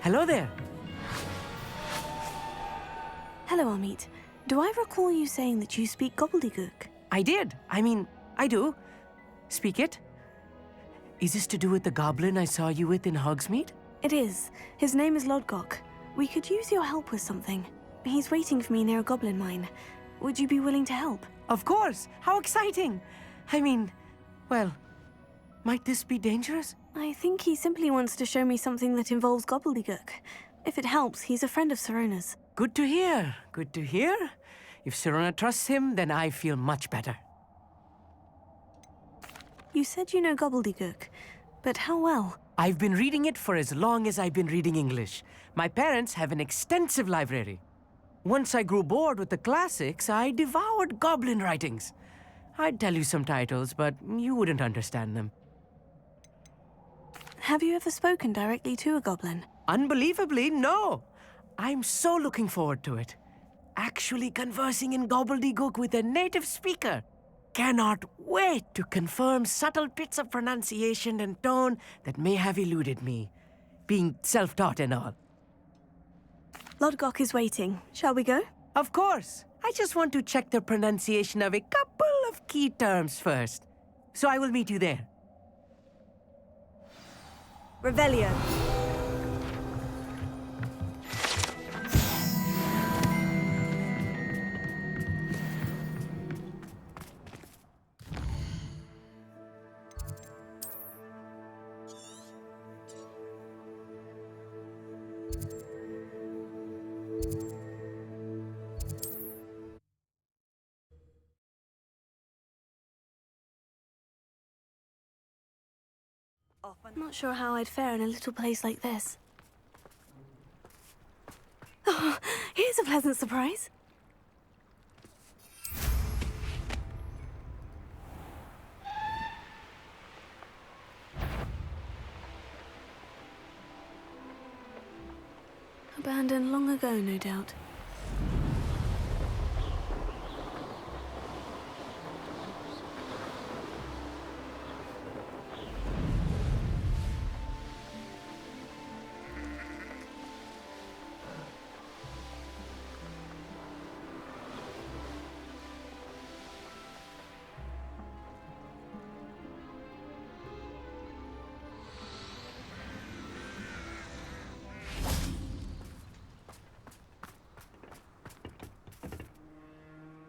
Hello there. Hello, Amit. Do I recall you saying that you speak gobbledygook? I did. I do. Speak it. Is this to do with the goblin I saw you with in Hogsmeade? It is. His name is Lodgok. We could use your help with something. He's waiting for me near a goblin mine. Would you be willing to help? Of course. How exciting. Well, might this be dangerous? I think he simply wants to show me something that involves gobbledygook. If it helps, he's a friend of Sirona's. Good to hear. Good to hear. If Sirona trusts him, then I feel much better. You said you know gobbledygook, but how well? I've been reading it for as long as I've been reading English. My parents have an extensive library. Once I grew bored with the classics, I devoured goblin writings. I'd tell you some titles, but you wouldn't understand them. Have you ever spoken directly to a goblin? Unbelievably, no. I'm so looking forward to it. Actually conversing in gobbledygook with a native speaker. Cannot wait to confirm subtle bits of pronunciation and tone that may have eluded me, being self-taught and all. Lodgok is waiting. Shall we go? Of course. I just want to check the pronunciation of a couple of key terms first. So I will meet you there. Revelio. I'm not sure how I'd fare in a little place like this. Oh, here's a pleasant surprise. Abandoned long ago, no doubt.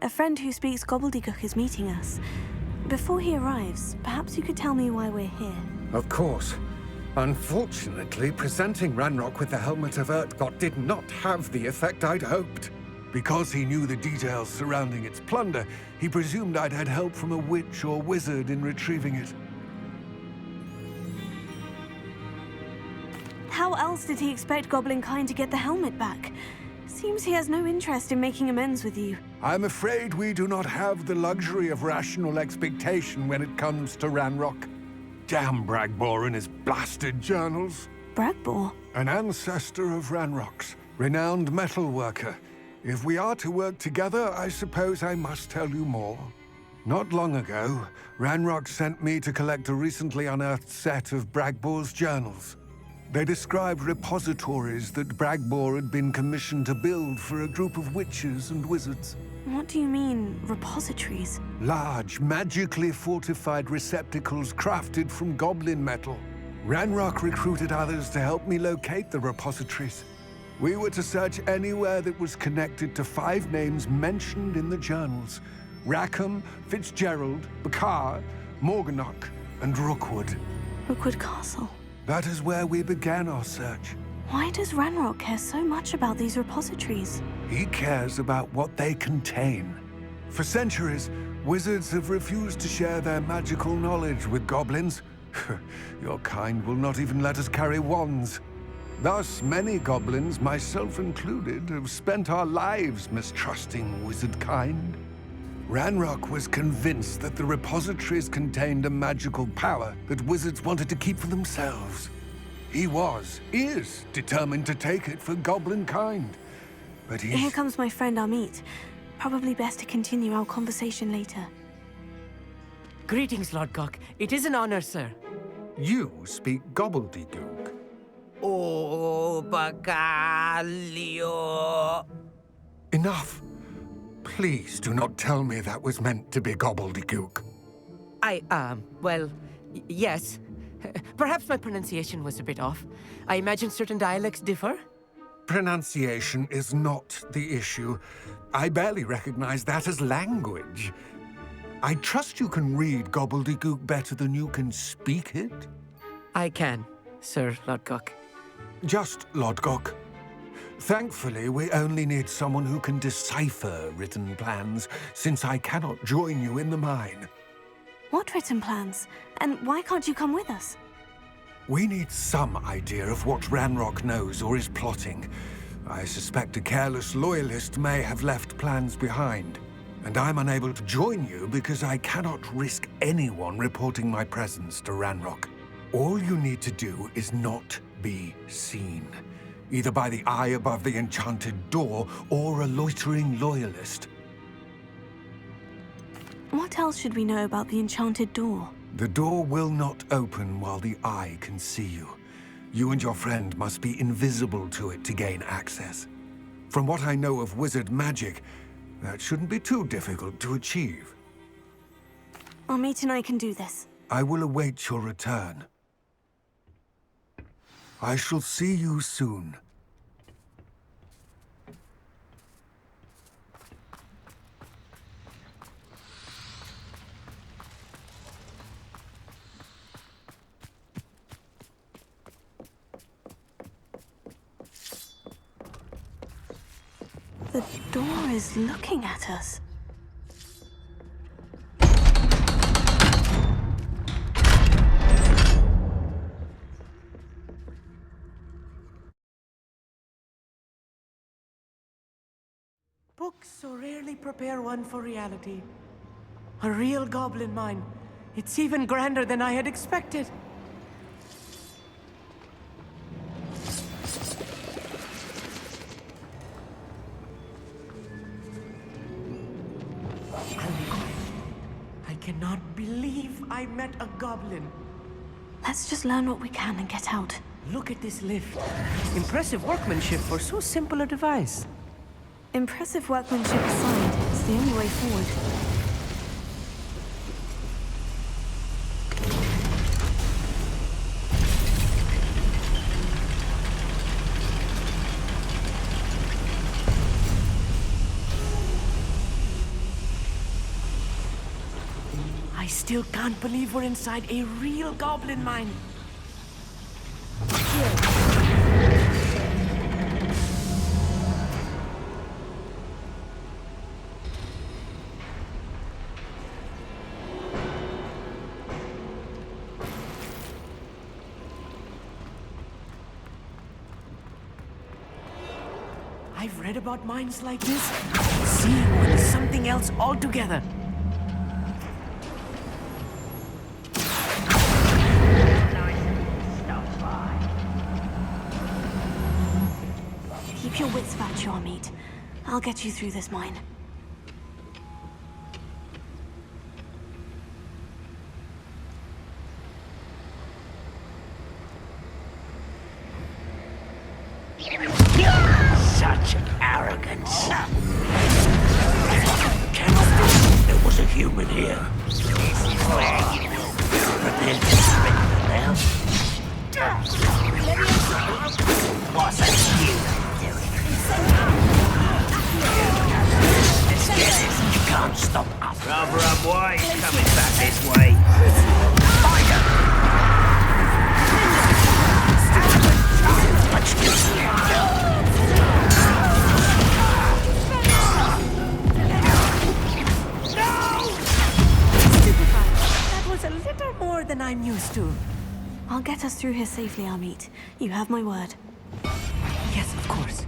A friend who speaks gobbledygook is meeting us. Before he arrives, perhaps you could tell me why we're here. Of course. Unfortunately, presenting Ranrock with the Helmet of Urtkot did not have the effect I'd hoped. Because he knew the details surrounding its plunder, he presumed I'd had help from a witch or wizard in retrieving it. How else did he expect Goblinkind to get the helmet back? Seems he has no interest in making amends with you. I'm afraid we do not have the luxury of rational expectation when it comes to Ranrock. Damn Bragbor and his blasted journals. Bragbor? An ancestor of Ranrock's, renowned metal worker. If we are to work together, I suppose I must tell you more. Not long ago, Ranrock sent me to collect a recently unearthed set of Bragbor's journals. They described repositories that Bragbor had been commissioned to build for a group of witches and wizards. What do you mean, repositories? Large, magically fortified receptacles crafted from goblin metal. Ranrock recruited others to help me locate the repositories. We were to search anywhere that was connected to 5 names mentioned in the journals: Rackham, Fitzgerald, Bakar, Morganach, and Rookwood. Rookwood Castle. That is where we began our search. Why does Ranrock care so much about these repositories? He cares about what they contain. For centuries, wizards have refused to share their magical knowledge with goblins. Your kind will not even let us carry wands. Thus, many goblins, myself included, have spent our lives mistrusting wizard kind. Ranrock was convinced that the repositories contained a magical power that wizards wanted to keep for themselves. He is determined to take it for goblin kind. But Here comes my friend Amit. Probably best to continue our conversation later. Greetings, Lodgok. It is an honor, sir. You speak gobbledygook. Bacalio. Enough. Please do not tell me that was meant to be gobbledygook. Well, yes. Perhaps my pronunciation was a bit off. I imagine certain dialects differ. Pronunciation is not the issue. I barely recognize that as language. I trust you can read gobbledygook better than you can speak it? I can, Sir Lodgok. Just Lodgok. Thankfully, we only need someone who can decipher written plans, since I cannot join you in the mine. What written plans? And why can't you come with us? We need some idea of what Ranrock knows or is plotting. I suspect a careless loyalist may have left plans behind. And I'm unable to join you because I cannot risk anyone reporting my presence to Ranrock. All you need to do is not be seen, either by the eye above the enchanted door or a loitering loyalist. What else should we know about the enchanted door? The door will not open while the eye can see you. You and your friend must be invisible to it to gain access. From what I know of wizard magic, that shouldn't be too difficult to achieve. Amit and I can do this. I will await your return. I shall see you soon. The door is looking at us. Books so rarely prepare one for reality. A real goblin mine. It's even grander than I had expected. I cannot believe I met a goblin. Let's just learn what we can and get out. Look at this lift. Impressive workmanship for so simple a device. Impressive workmanship aside, it's the only way forward. I still can't believe we're inside a real goblin mine. I've read about mines like this. Seeing one is something else altogether. Keep your wits about you, Amit. I'll get you through this mine. Such arrogance. There was a human here. This is where you will prepare to surrender now. What's a human doing? Let's get it. You can't stop us. Rather unwise coming back this way. Find him! That was a little more than I'm used to. I'll get us through here safely, Amit. You have my word. Yes, of course.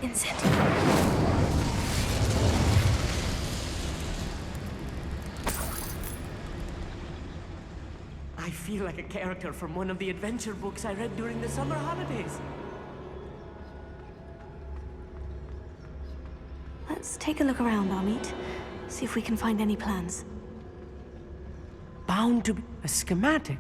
Incentive. I feel like a character from one of the adventure books I read during the summer holidays. Let's take a look around, Amit. See if we can find any plans. Bound to be a schematic.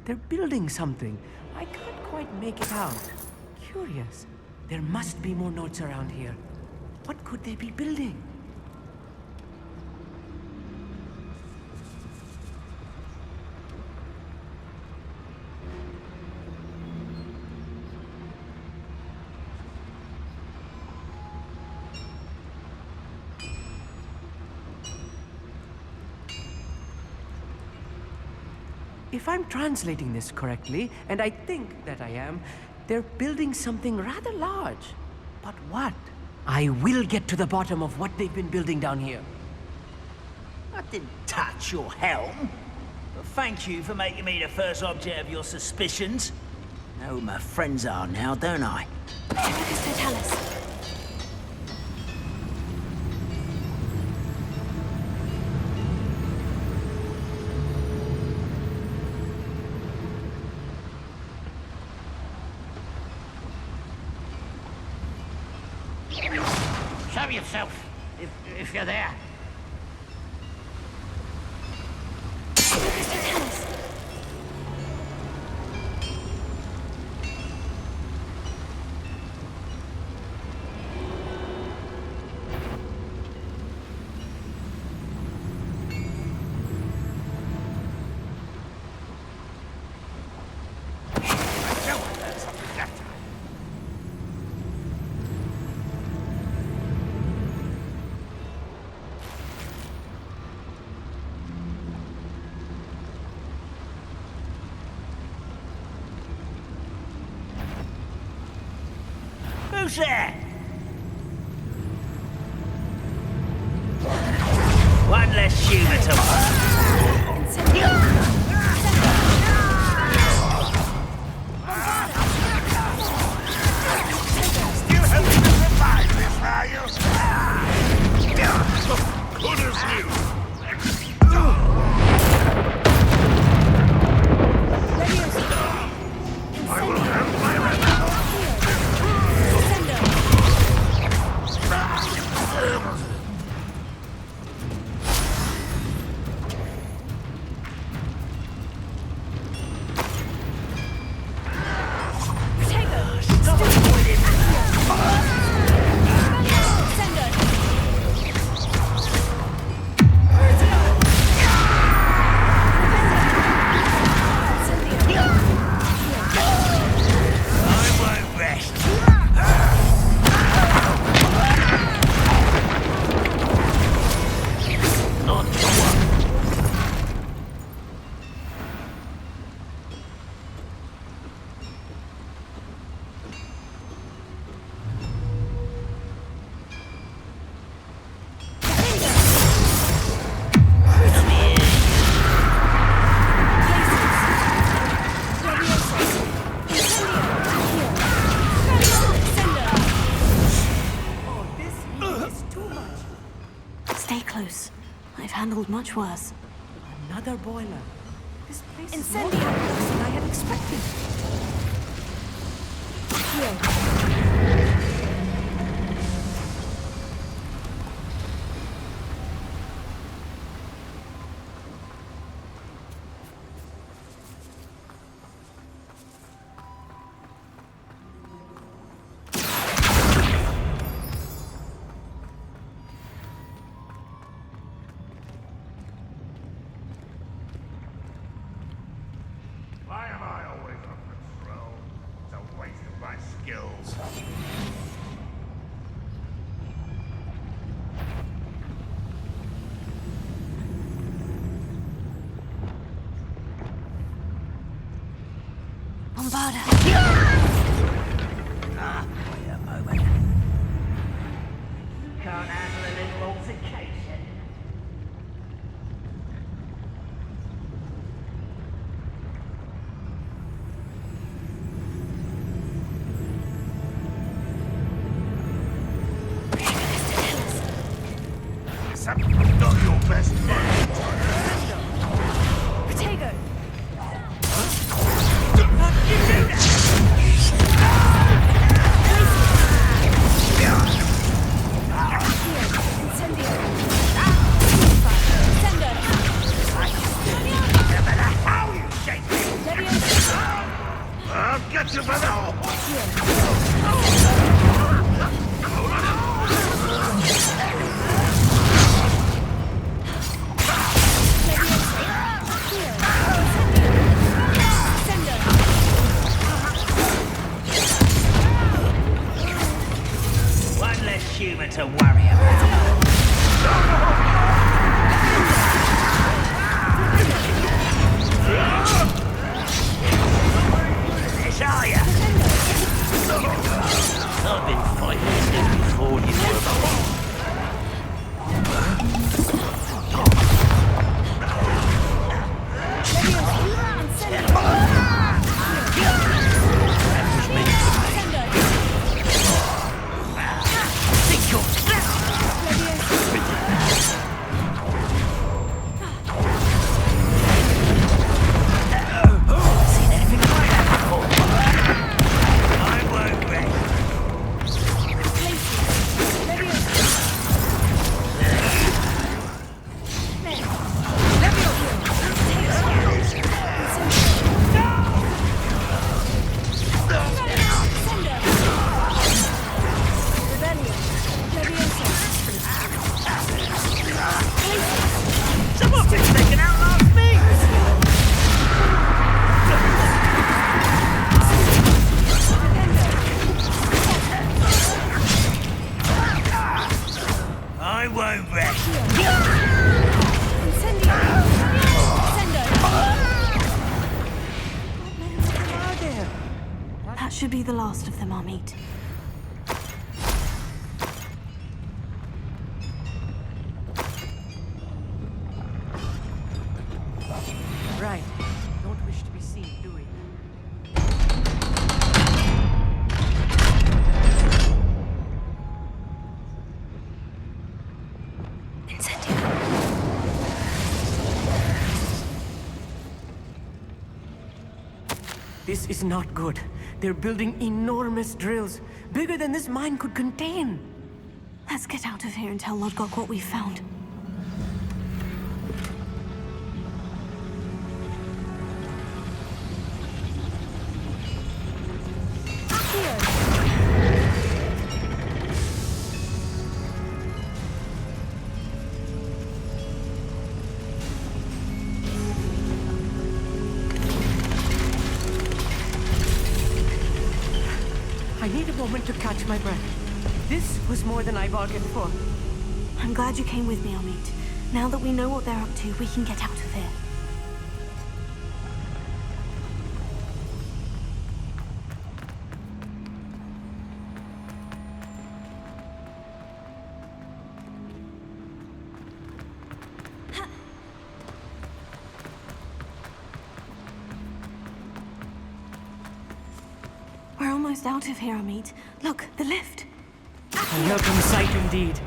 They're building something. I can't quite make it out. Curious. There must be more notes around here. What could they be building? If I'm translating this correctly, and I think that I am, they're building something rather large. But what? I will get to the bottom of what they've been building down here. I didn't touch your helm. But thank you for making me the first object of your suspicions. Know who my friends are now, don't I? What does they tell us? Show yourself, if you're there. What does they tell us? Who's there? One less humour to Still hoping to survive this, are you? Good as new. I will have my handled much worse. Another boiler. This place is more dangerous than I had expected. Why am I always on patrol? It's a waste of my skills. Bombarda. Wait a moment. Can't handle a little altercation. Not your best friend. Protego. last of them, Amit. Right. Don't wish to be seen, do we? This is not good. They're building enormous drills, bigger than this mine could contain. Let's get out of here and tell Lodgok what we found. I need a moment to catch my breath. This was more than I bargained for. I'm glad you came with me, Amit. Now that we know what they're up to, we can get out of here. We're almost out of here, Amit. Look, the lift. A welcome sight indeed.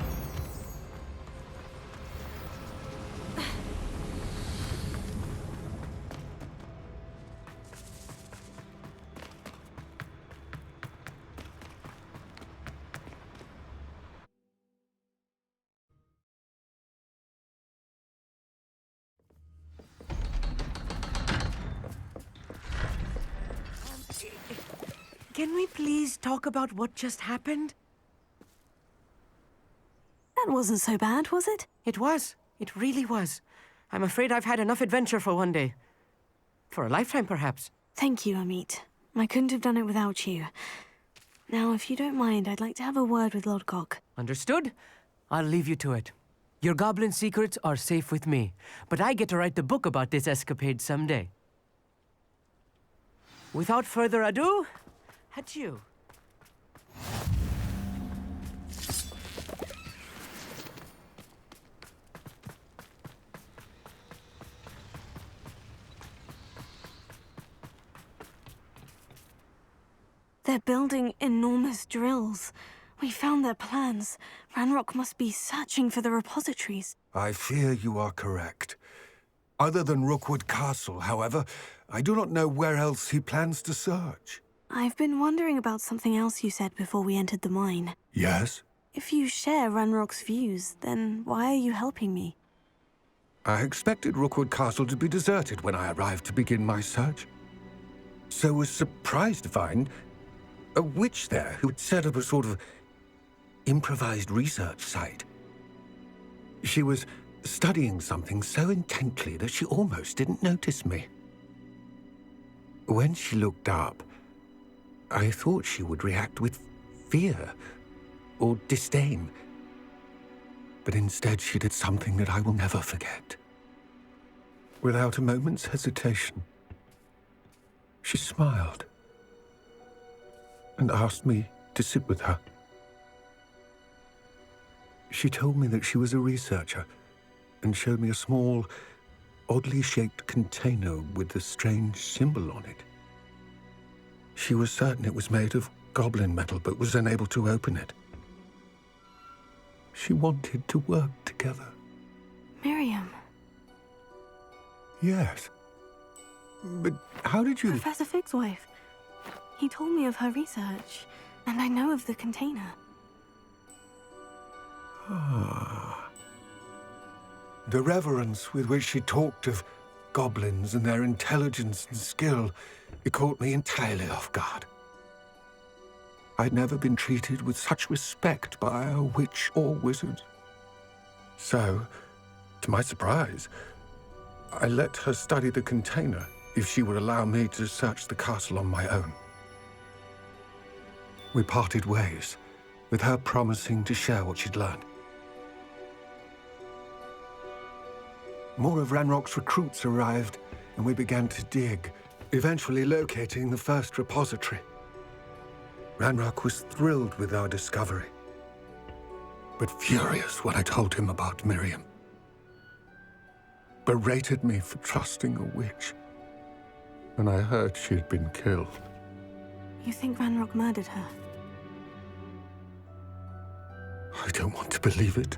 Can we please talk about what just happened? That wasn't so bad, was it? It was. It really was. I'm afraid I've had enough adventure for one day. For a lifetime, perhaps. Thank you, Amit. I couldn't have done it without you. Now, if you don't mind, I'd like to have a word with Lodgok. Understood? I'll leave you to it. Your goblin secrets are safe with me, but I get to write the book about this escapade someday. Without further ado, adieu. They're building enormous drills. We found their plans. Ranrock must be searching for the repositories. I fear you are correct. Other than Rookwood Castle, however, I do not know where else he plans to search. I've been wondering about something else you said before we entered the mine. Yes? If you share Ranrock's views, then why are you helping me? I expected Rookwood Castle to be deserted when I arrived to begin my search. So was surprised to find a witch there who'd set up a sort of improvised research site. She was studying something so intently that she almost didn't notice me. When she looked up, I thought she would react with fear or disdain. But instead she did something that I will never forget. Without a moment's hesitation, she smiled and asked me to sit with her. She told me that she was a researcher and showed me a small, oddly shaped container with a strange symbol on it. She was certain it was made of goblin metal, but was unable to open it. She wanted to work together. Miriam. Yes. But how did you... Professor Fig's wife. He told me of her research, and I know of the container. Ah. The reverence with which she talked of goblins and their intelligence and skill, it caught me entirely off guard. I'd never been treated with such respect by a witch or wizard. So, to my surprise, I let her study the container if she would allow me to search the castle on my own. We parted ways, with her promising to share what she'd learned. More of Ranrock's recruits arrived, and we began to dig, eventually locating the first repository. Ranrock was thrilled with our discovery, but furious when I told him about Miriam. Berated me for trusting a witch when I heard she had been killed. You think Ranrock murdered her? I don't want to believe it,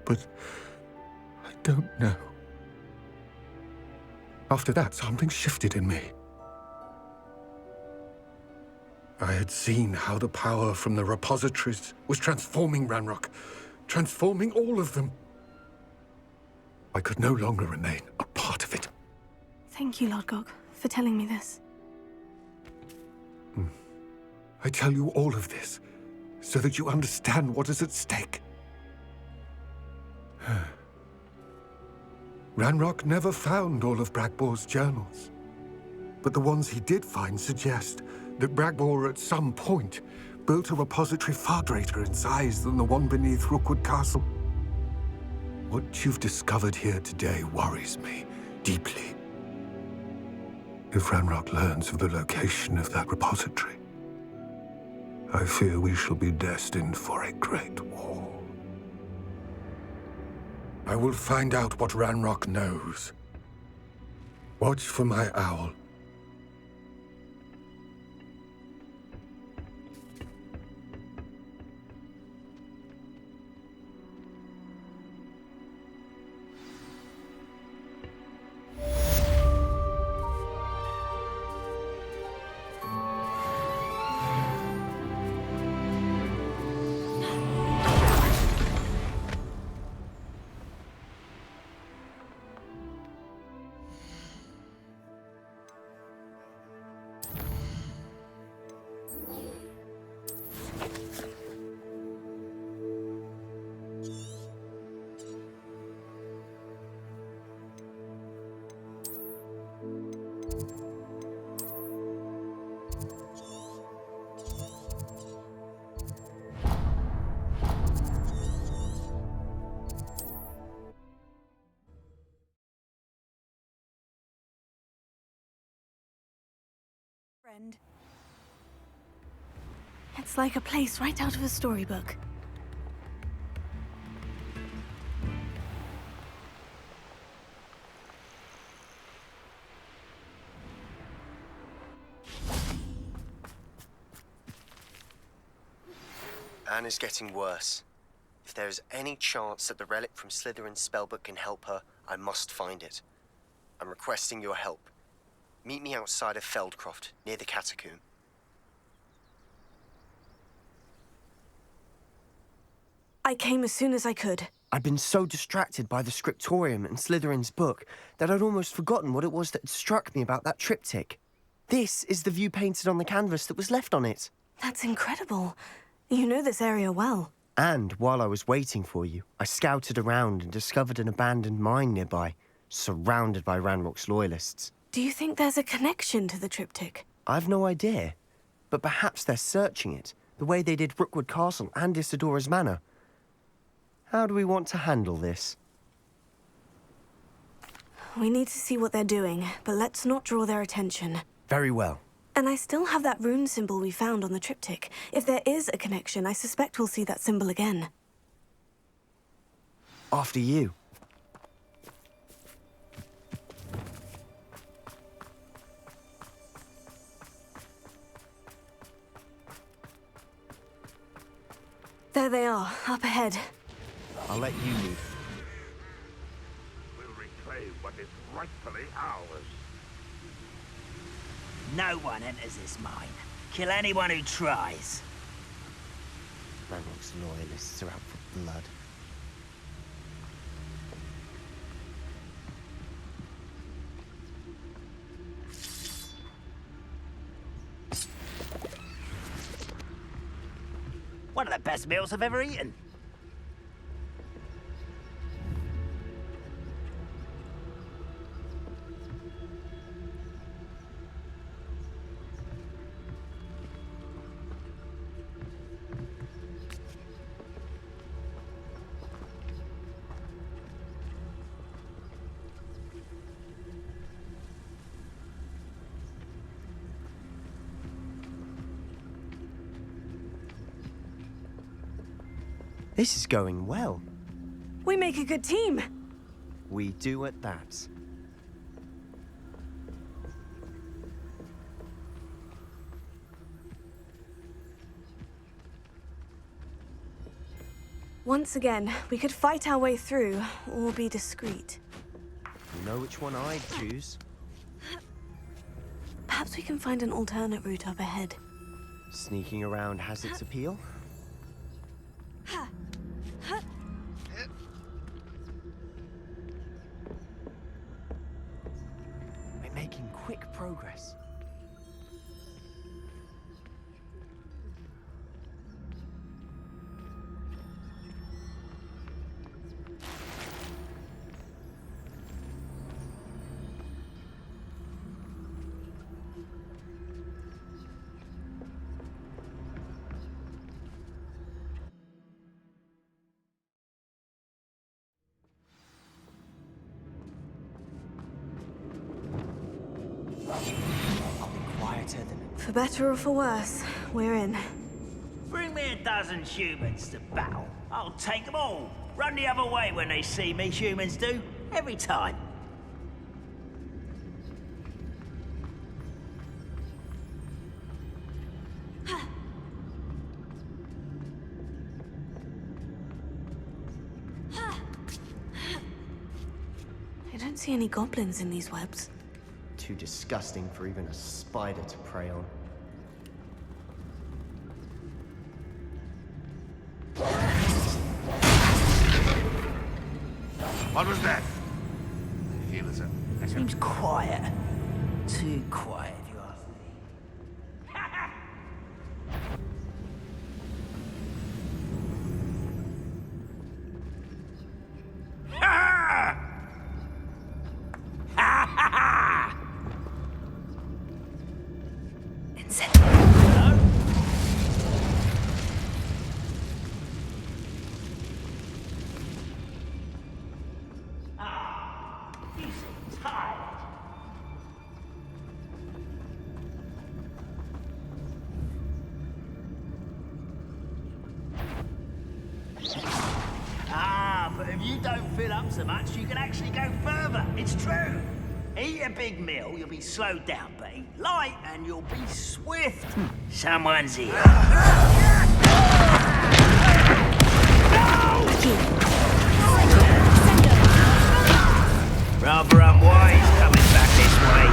but I don't know. After that, something shifted in me. I had seen how the power from the repositories was transforming Ranrock, transforming all of them. I could no longer remain a part of it. Thank you, Lodgok, for telling me this. I tell you all of this so that you understand what is at stake. Ranrock never found all of Bragbor's journals, but the ones he did find suggest that Bragbor at some point built a repository far greater in size than the one beneath Rookwood Castle. What you've discovered here today worries me deeply. If Ranrock learns of the location of that repository, I fear we shall be destined for a great war. I will find out what Ranrock knows. Watch for my owl. Friend. It's like a place right out of a storybook. Anne is getting worse. If there is any chance that the relic from Slytherin's spellbook can help her, I must find it. I'm requesting your help. Meet me outside of Feldcroft, near the catacomb. I came as soon as I could. I'd been so distracted by the scriptorium and Slytherin's book that I'd almost forgotten what it was that had struck me about that triptych. This is the view painted on the canvas that was left on it. That's incredible. You know this area well. And while I was waiting for you, I scouted around and discovered an abandoned mine nearby, surrounded by Ranrock's loyalists. Do you think there's a connection to the triptych? I've no idea, but perhaps they're searching it, the way they did Rookwood Castle and Isidora's Manor. How do we want to handle this? We need to see what they're doing, but let's not draw their attention. Very well. And I still have that rune symbol we found on the triptych. If there is a connection, I suspect we'll see that symbol again. After you. There they are, up ahead. I'll let you lead. We'll reclaim what is rightfully ours. No one enters this mine. Kill anyone who tries. Ranrock's loyalists are out for blood. One of the best meals I've ever eaten. This is going well. We make a good team. We do at that. Once again, we could fight our way through, or be discreet. You know which one I'd choose. Perhaps we can find an alternate route up ahead. Sneaking around has its appeal. We're making quick progress. For better or for worse, we're in. Bring me a dozen humans to battle. I'll take them all. Run the other way when they see me, humans do. Every time. I don't see any goblins in these webs. Too disgusting for even a spider to prey on. What was that? I feel as a... Seems quiet. Too quiet, if you ask me. You don't fill up so much, you can actually go further. It's true. Eat a big meal, you'll be slowed down, but eat light and you'll be swift. Someone's here. Rather unwise coming back this way.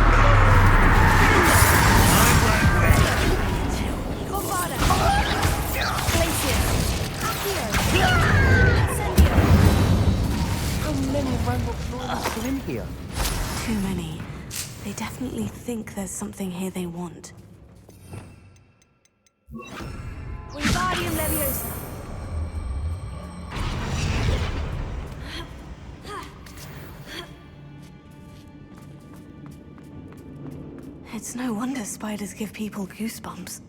Still in here. Too many. They definitely think there's something here they want. Wingardium Leviosa. It's no wonder spiders give people goosebumps.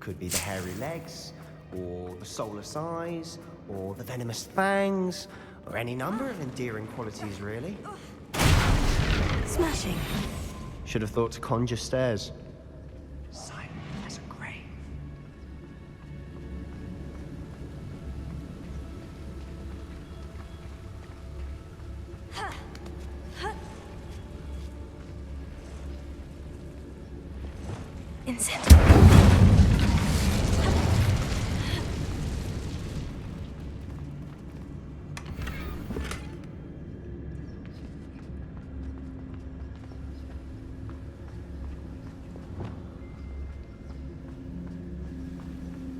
Could be the hairy legs, or the soulless eyes, or the venomous fangs, or any number of endearing qualities, really. Smashing. Should have thought to conjure stairs. Silent as a grave. Incendiary.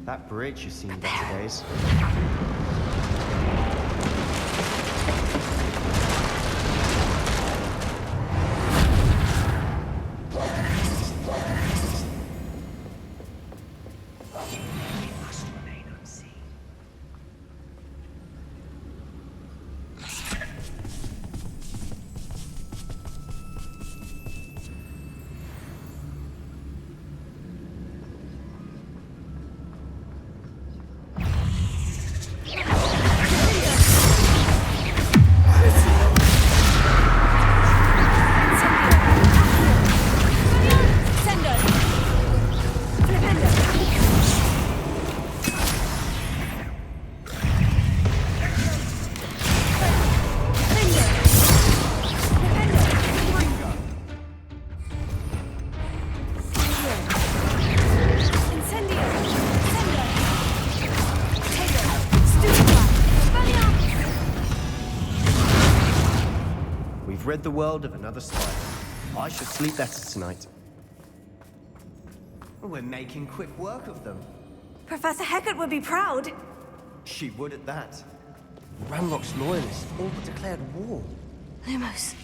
That bridge has seen better days. We've rid the world of another spider. I should sleep better tonight. We're making quick work of them. Professor Hecat would be proud. She would at that. Ranrock's loyalists all but declared war. Lumos.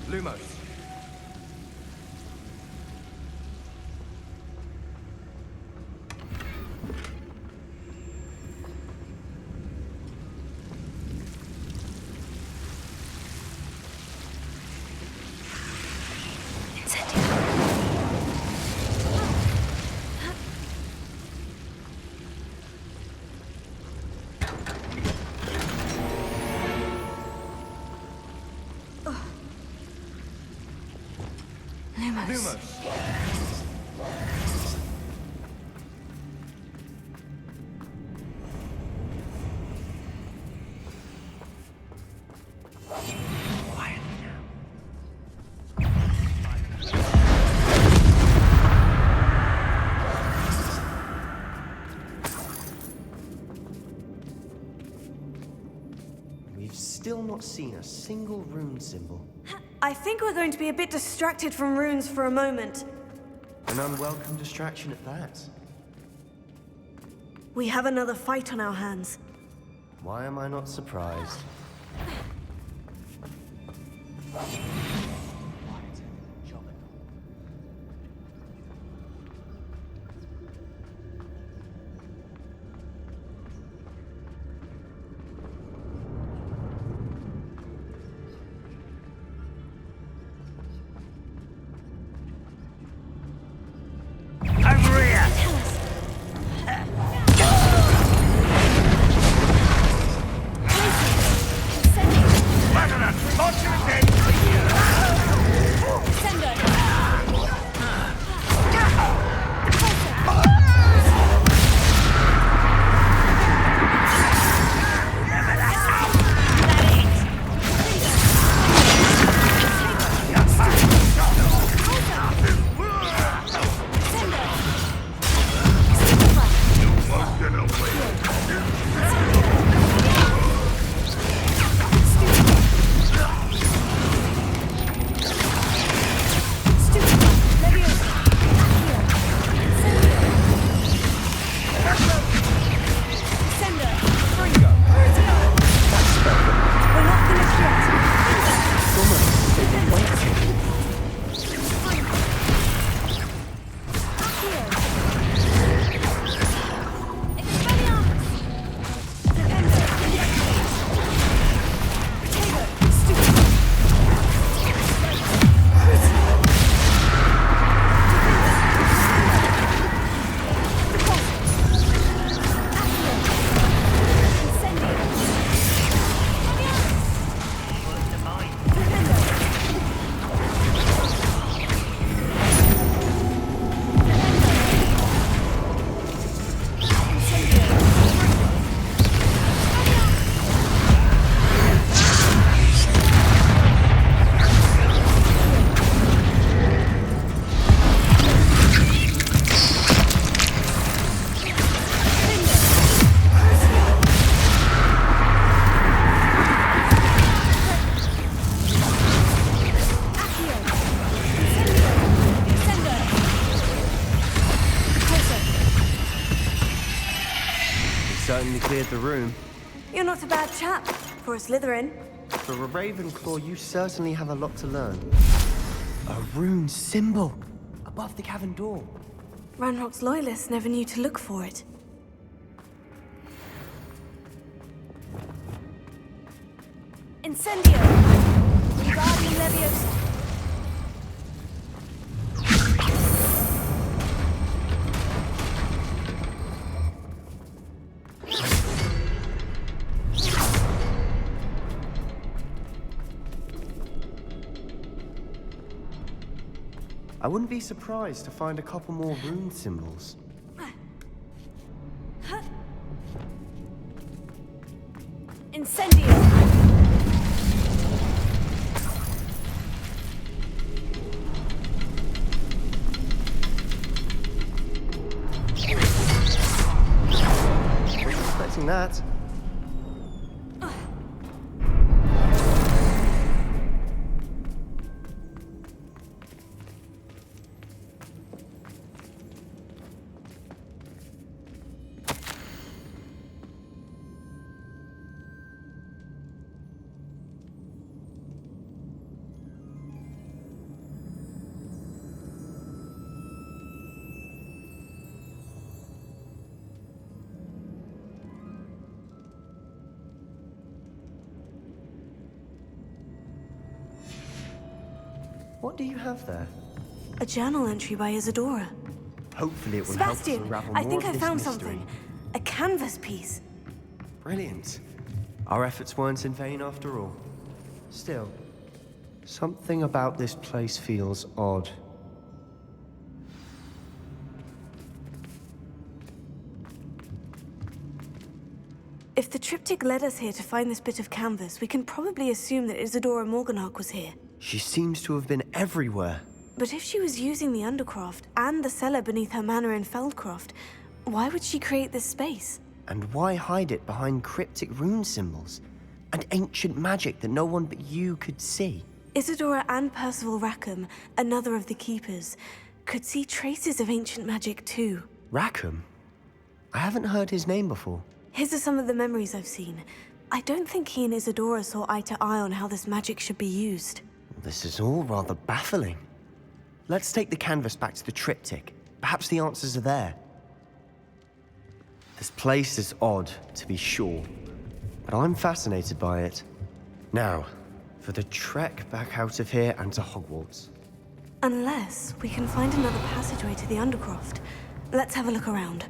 Lumos. Lumos. We've still not seen a single rune symbol. I think we're going to be a bit distracted from runes for a moment. An unwelcome distraction at that. We have another fight on our hands. Why am I not surprised? Certainly cleared the room. You're not a bad chap for a Slytherin. For a Ravenclaw, you certainly have a lot to learn. A rune symbol above the cavern door. Ranrock's loyalists never knew to look for it. Incendio! Wingardium Leviosa! I wouldn't be surprised to find a couple more rune symbols. Incendio! Wasn't expecting that. What do you have there? A journal entry by Isadora. Hopefully it will help us Sebastian, unravel I more think of I this found mystery. something. A canvas piece. Brilliant. Our efforts weren't in vain after all. Still, something about this place feels odd. If the triptych led us here to find this bit of canvas, we can probably assume that Isadora Morganach was here. She seems to have been everywhere. But if she was using the Undercroft and the cellar beneath her manor in Feldcroft, why would she create this space? And why hide it behind cryptic rune symbols and ancient magic that no one but you could see? Isadora and Percival Rackham, another of the Keepers, could see traces of ancient magic too. Rackham? I haven't heard his name before. His are some of the memories I've seen. I don't think he and Isadora saw eye to eye on how this magic should be used. This is all rather baffling. Let's take the canvas back to the triptych. Perhaps the answers are there. This place is odd, to be sure, but I'm fascinated by it. Now, for the trek back out of here and to Hogwarts. Unless we can find another passageway to the Undercroft. Let's have a look around.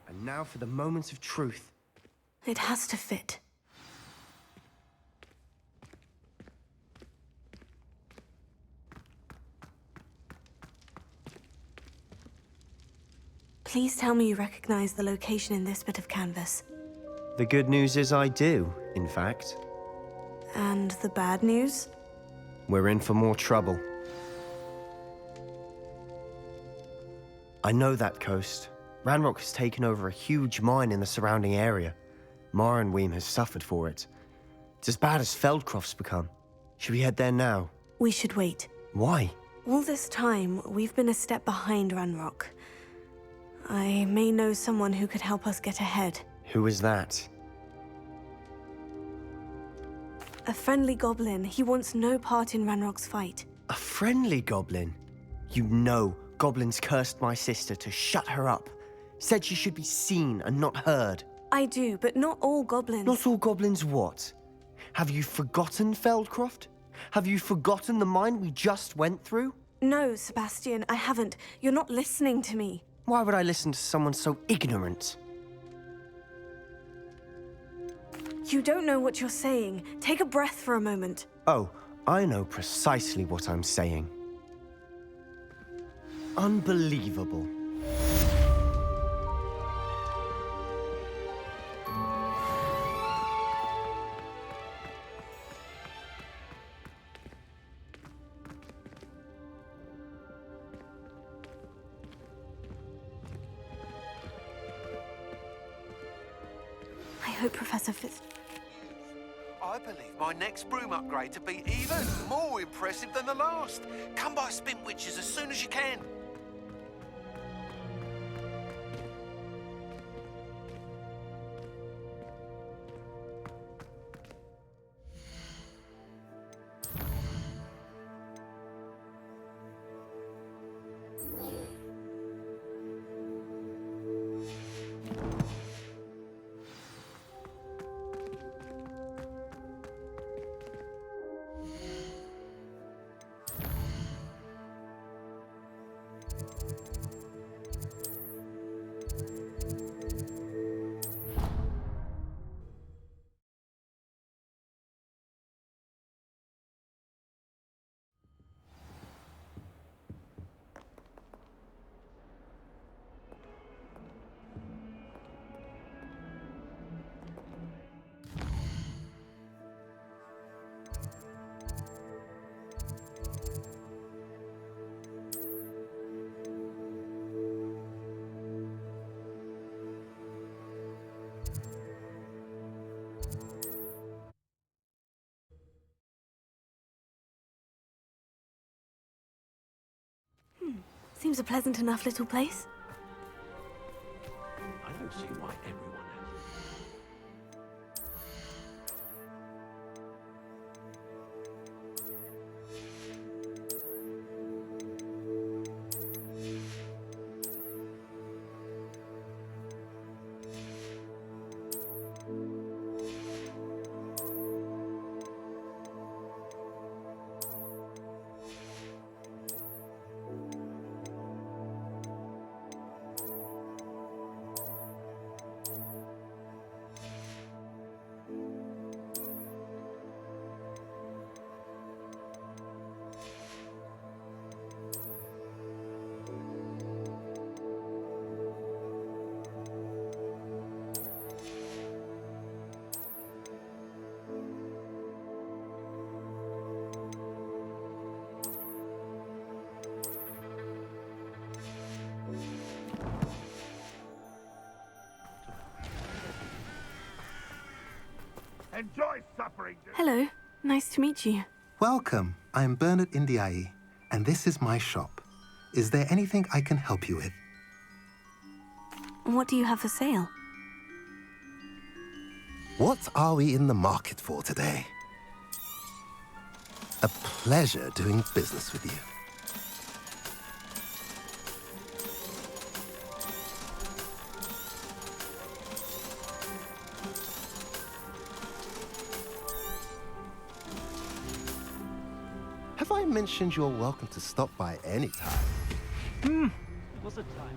And now for the moment of truth. It has to fit. Please tell me you recognize the location in this bit of canvas. The good news is I do, in fact. And the bad news? We're in for more trouble. I know that coast. Ranrock has taken over a huge mine in the surrounding area. Marrenweem has suffered for it. It's as bad as Feldcroft's become. Should we head there now? We should wait. Why? All this time, we've been a step behind Ranrock. I may know someone who could help us get ahead. Who is that? A friendly goblin. He wants no part in Ranrock's fight. A friendly goblin? You know goblins cursed my sister to shut her up. Said she should be seen and not heard. I do, but not all goblins. Not all goblins what? Have you forgotten Feldcroft? Have you forgotten the mine we just went through? No, Sebastian, I haven't. You're not listening to me. Why would I listen to someone so ignorant? You don't know what you're saying. Take a breath for a moment. Oh, I know precisely what I'm saying. Unbelievable. I hope Professor Fitz... I believe my next broom upgrade to be even more impressive than the last. Come by Spin Witches as soon as you can. Seems a pleasant enough little place. I don't see why everyone has. Enjoy suffering. Hello, nice to meet you. Welcome. I'm Bernard Indiai, and this is my shop. Is there anything I can help you with? What do you have for sale? What are we in the market for today? A pleasure doing business with you. Have I mentioned you're welcome to stop by any time? It was a time.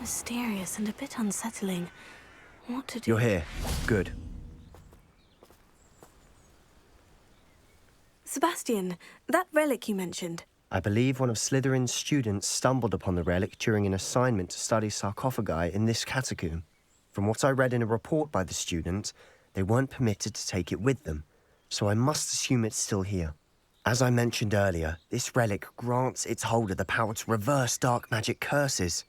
Mysterious and a bit unsettling. What to do? You're here. Good. Sebastian, that relic you mentioned. I believe one of Slytherin's students stumbled upon the relic during an assignment to study sarcophagi in this catacomb. From what I read in a report by the student, they weren't permitted to take it with them, so I must assume it's still here. As I mentioned earlier, this relic grants its holder the power to reverse dark magic curses.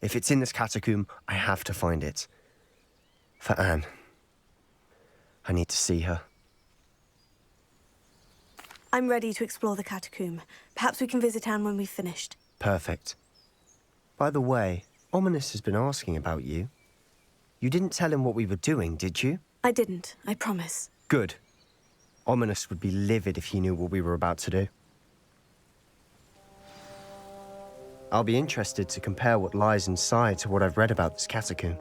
If it's in this catacomb, I have to find it. For Anne. I need to see her. I'm ready to explore the catacomb. Perhaps we can visit Anne when we've finished. Perfect. By the way, Ominous has been asking about you. You didn't tell him what we were doing, did you? I didn't, I promise. Good. Ominous would be livid if he knew what we were about to do. I'll be interested to compare what lies inside to what I've read about this catacomb.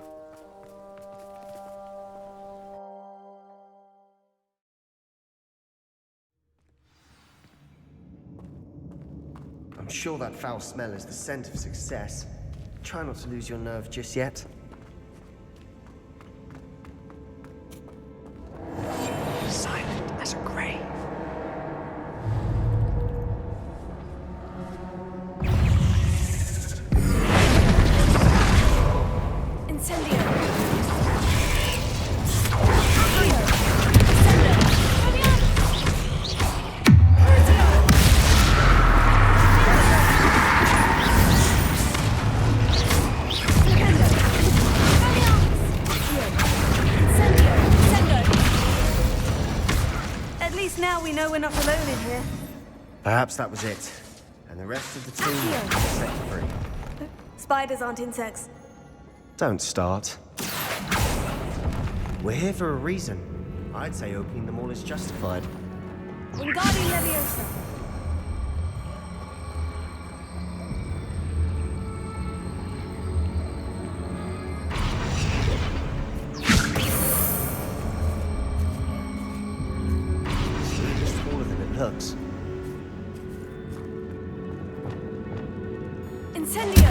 I'm sure that foul smell is the scent of success. Try not to lose your nerve just yet. Silent as a grave. Incendio! Now we know we're not alone in here. Perhaps that was it. And the rest of the team was set free. Spiders aren't insects. Don't start. We're here for a reason. I'd say opening them all is justified. Wingardium Leviosa. Looks. Incendio!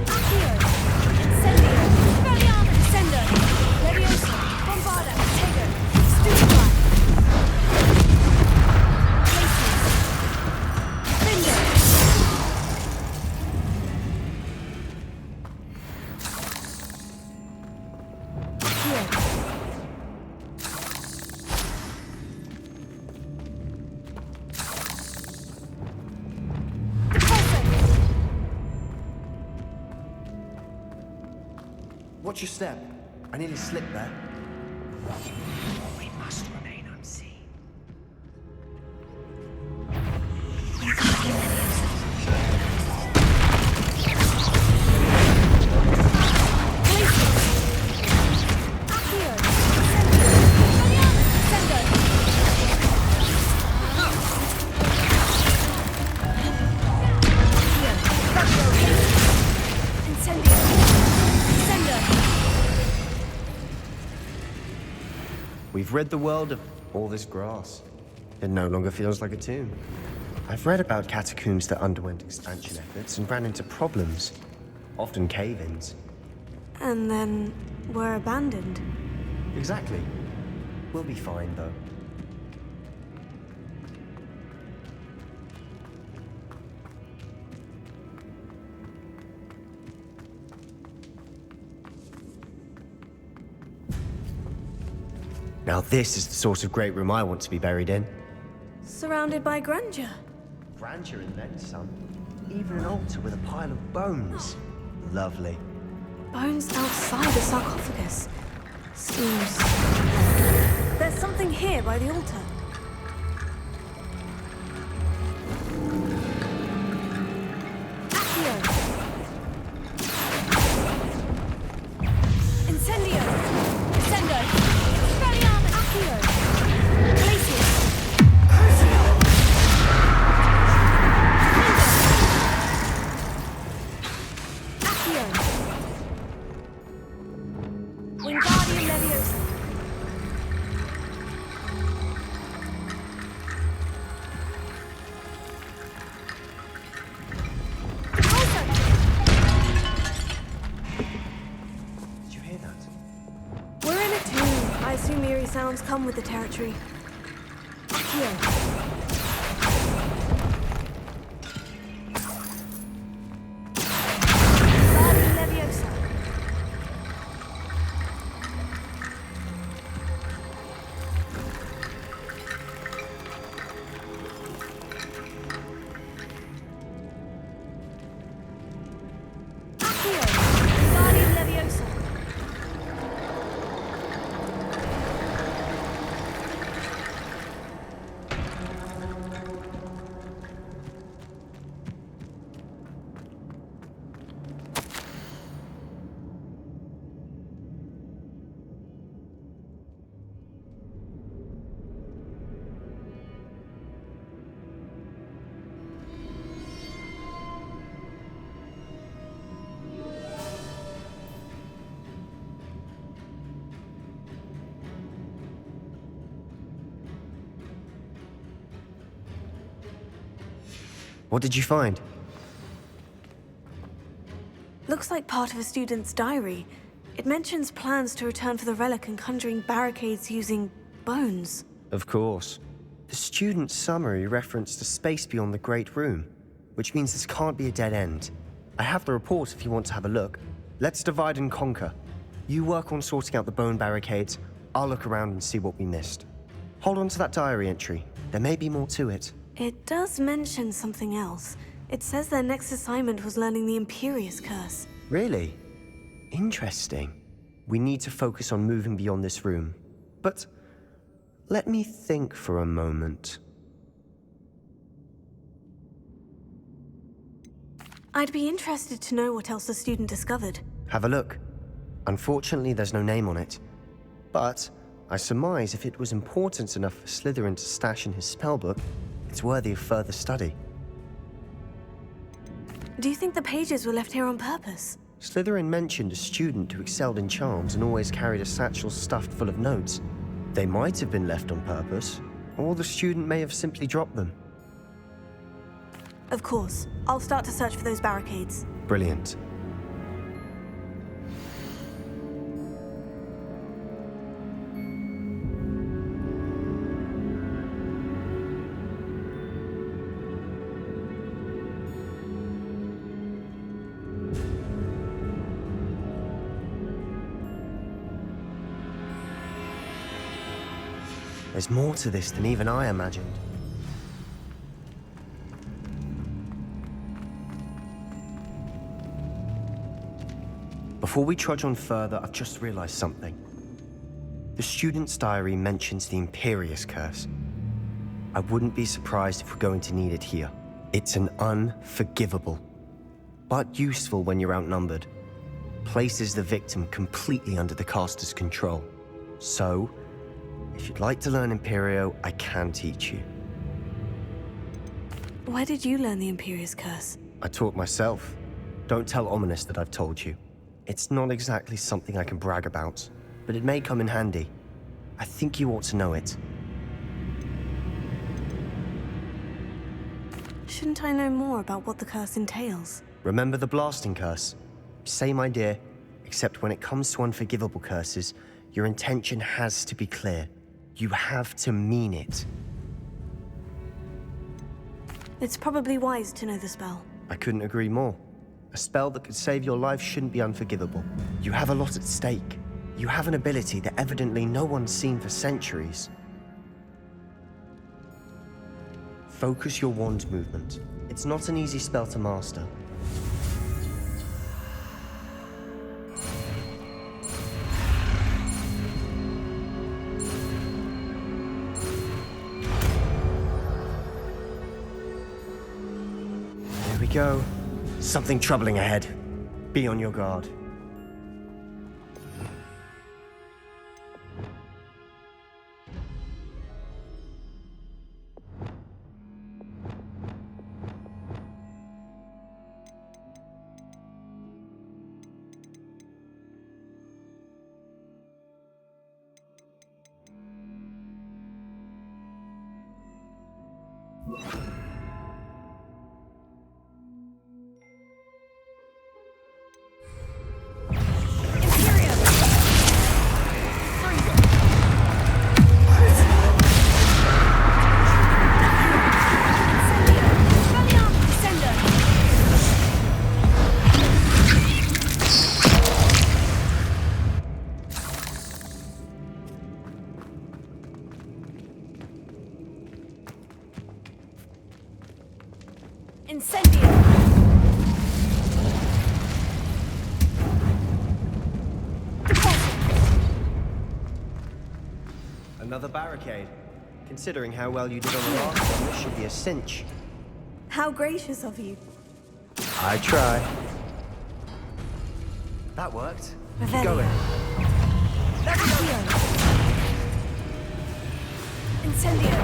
Accio! Incendio! Expelliarmus! Descendo! Leviosa! Bombarda! Tego! Stupefy! Glacius! Finger! Watch your step. I nearly slipped there. We must remain unseen. We've rid the world of all this grass. It no longer feels like a tomb. I've read about catacombs that underwent expansion efforts and ran into problems, often cave-ins. And then were abandoned. Exactly. We'll be fine, though. Now this is the sort of great room I want to be buried in. Surrounded by grandeur. Grandeur and then some. Even an altar with a pile of bones. Lovely. Bones outside the sarcophagus. Seems... There's something here by the altar. Accio! Incendio! Incendio! Spelliarmus! Accio! Glacius! Crucio! Accio! Wingardium Leviosa! Did you hear that? We're in a tomb. I assume eerie sounds come with the territory. Accio! Wingardium Leviosa! Accio! Wingardium Leviosa! What did you find? Looks like part of a student's diary. It mentions plans to return for the relic and conjuring barricades using bones. Of course. The student's summary referenced a space beyond the Great Room, which means this can't be a dead end. I have the report if you want to have a look. Let's divide and conquer. You work on sorting out the bone barricades, I'll look around and see what we missed. Hold on to that diary entry. There may be more to it. It does mention something else. It says their next assignment was learning the Imperious Curse. Really? Interesting. We need to focus on moving beyond this room. But let me think for a moment. I'd be interested to know what else the student discovered. Have a look. Unfortunately, there's no name on it. But I surmise if it was important enough for Slytherin to stash in his spellbook, it's worthy of further study. Do you think the pages were left here on purpose? Slytherin mentioned a student who excelled in charms and always carried a satchel stuffed full of notes. They might have been left on purpose, or the student may have simply dropped them. Of course. I'll start to search for those barricades. Brilliant. There's more to this than even I imagined. Before we trudge on further, I've just realized something. The student's diary mentions the Imperious Curse. I wouldn't be surprised if we're going to need it here. It's an unforgivable, but useful when you're outnumbered. Places the victim completely under the caster's control. So, if you'd like to learn Imperio, I can teach you. Where did you learn the Imperious Curse? I taught myself. Don't tell Ominous that I've told you. It's not exactly something I can brag about, but it may come in handy. I think you ought to know it. Shouldn't I know more about what the curse entails? Remember the blasting curse? Same idea, except when it comes to unforgivable curses, your intention has to be clear. You have to mean it. It's probably wise to know the spell. I couldn't agree more. A spell that could save your life shouldn't be unforgivable. You have a lot at stake. You have an ability that evidently no one's seen for centuries. Focus your wand movement. It's not an easy spell to master. There we go. Something troubling ahead. Be on your guard. Another barricade. Considering how well you did on the last one, this should be a cinch. How gracious of you. I try. That worked. Keep going. Accio. Incendio.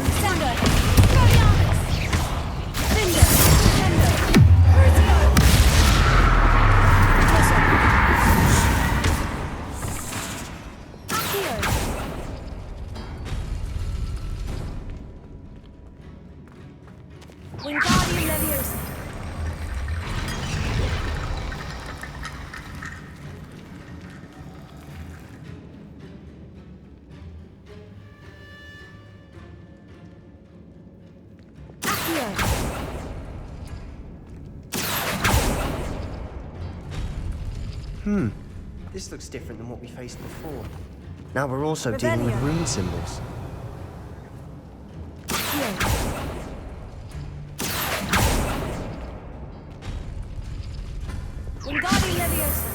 Incendio. Expelliarmus. Cinder. Cinder. Crucio. Accio. Wingardium Leviosa. This looks different than what we faced before. Now we're also dealing with rune symbols. Wingardium Leviosa.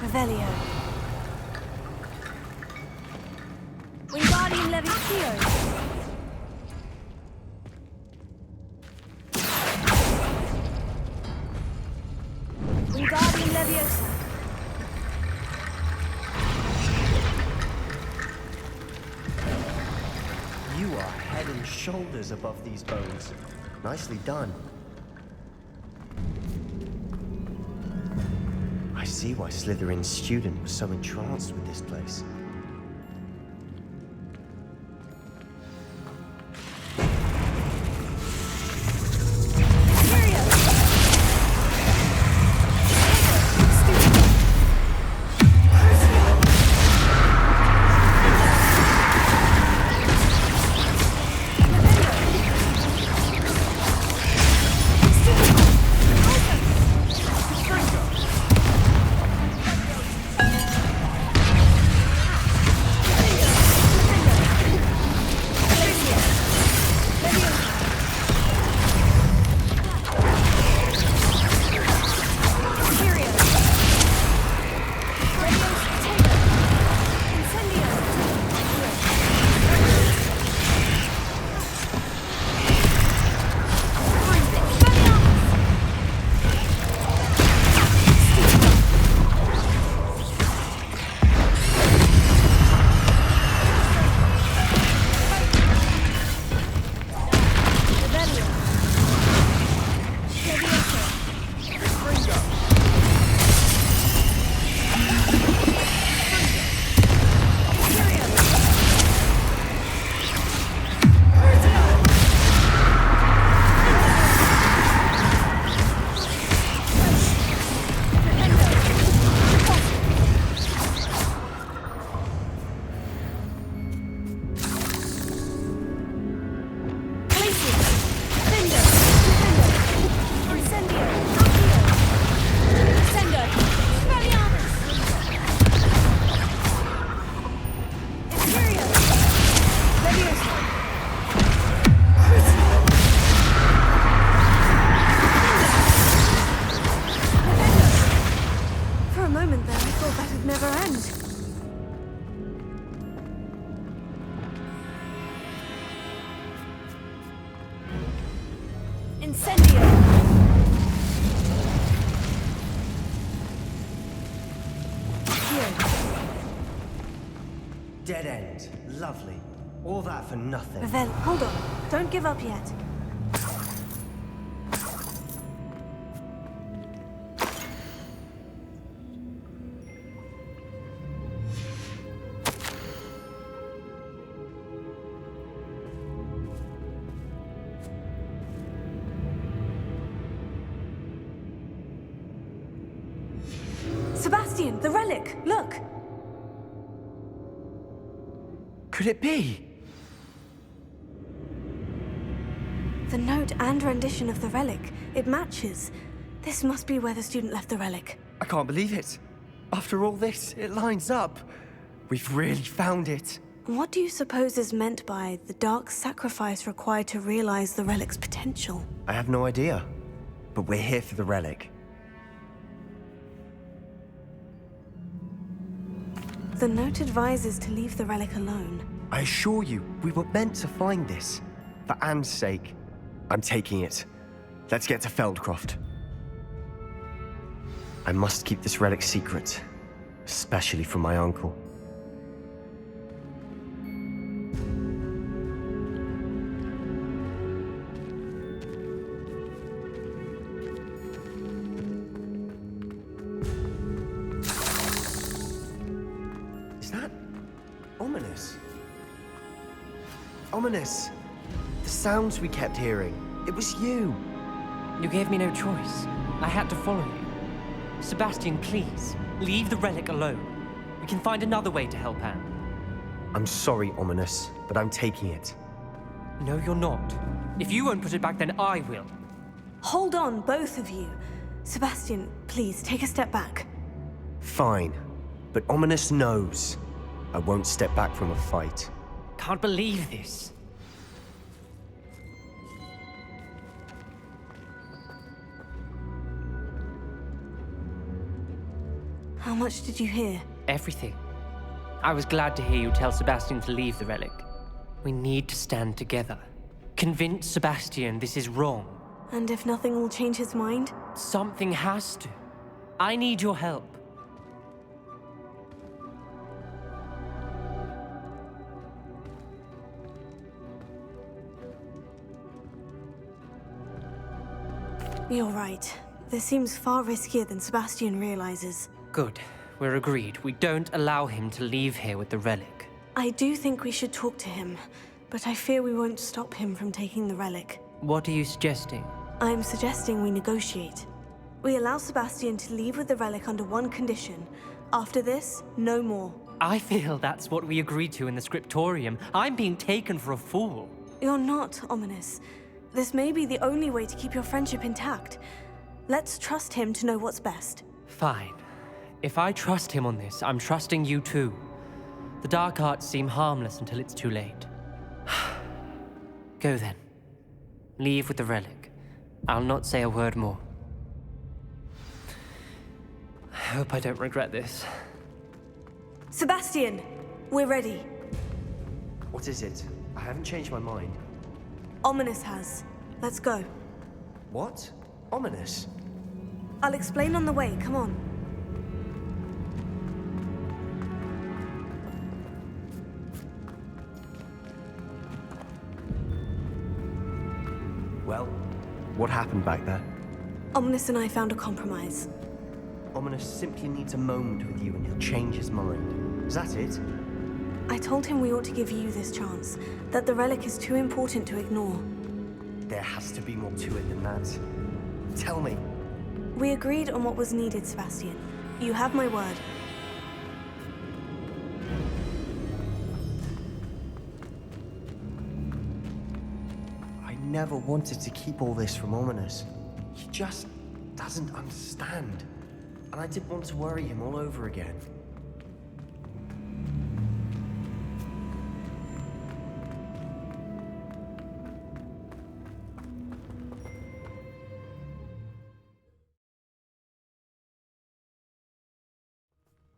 Revelio. Wingardium Leviosa. Wingardium Leviosa. You are head and shoulders above these bones. Nicely done. I see why Slytherin's student was so entranced with this place. Incendio! Dead end. Lovely. All that for nothing. Ravel, hold on. Don't give up yet. Sebastian, the relic! Look! Could it be? The note and rendition of the relic. It matches. This must be where the student left the relic. I can't believe it. After all this, it lines up. We've really found it. What do you suppose is meant by the dark sacrifice required to realize the relic's potential? I have no idea. But we're here for the relic. The note advises to leave the relic alone. I assure you, we were meant to find this. For Anne's sake. I'm taking it. Let's get to Feldcroft. I must keep this relic secret. Especially from my uncle. Is that ominous? Ominous. The sounds we kept hearing. It was you. You gave me no choice. I had to follow you. Sebastian, please, leave the relic alone. We can find another way to help Anne. I'm sorry, Ominous, but I'm taking it. No, you're not. If you won't put it back, then I will. Hold on, both of you. Sebastian, please, take a step back. Fine. But Ominous knows. I won't step back from a fight. Can't believe this. How much did you hear? Everything. I was glad to hear you tell Sebastian to leave the relic. We need to stand together. Convince Sebastian this is wrong. And if nothing will change his mind? Something has to. I need your help. You're right. This seems far riskier than Sebastian realizes. Good. We're agreed. We don't allow him to leave here with the relic. I do think we should talk to him, but I fear we won't stop him from taking the relic. What are you suggesting? I'm suggesting we negotiate. We allow Sebastian to leave with the relic under one condition. After this, no more. I feel that's what we agreed to in the scriptorium. I'm being taken for a fool. You're not, Ominous. This may be the only way to keep your friendship intact. Let's trust him to know what's best. Fine. If I trust him on this, I'm trusting you too. The dark arts seem harmless until it's too late. Go then. Leave with the relic. I'll not say a word more. I hope I don't regret this. Sebastian! We're ready. What is it? I haven't changed my mind. Ominous has. Let's go. What? Ominous? I'll explain on the way. Come on. Well, what happened back there? Ominous and I found a compromise. Ominous simply needs a moment with you and he'll change his mind. Is that it? I told him we ought to give you this chance, that the relic is too important to ignore. There has to be more to it than that. Tell me. We agreed on what was needed, Sebastian. You have my word. I never wanted to keep all this from Ominous. He just doesn't understand. And I didn't want to worry him all over again.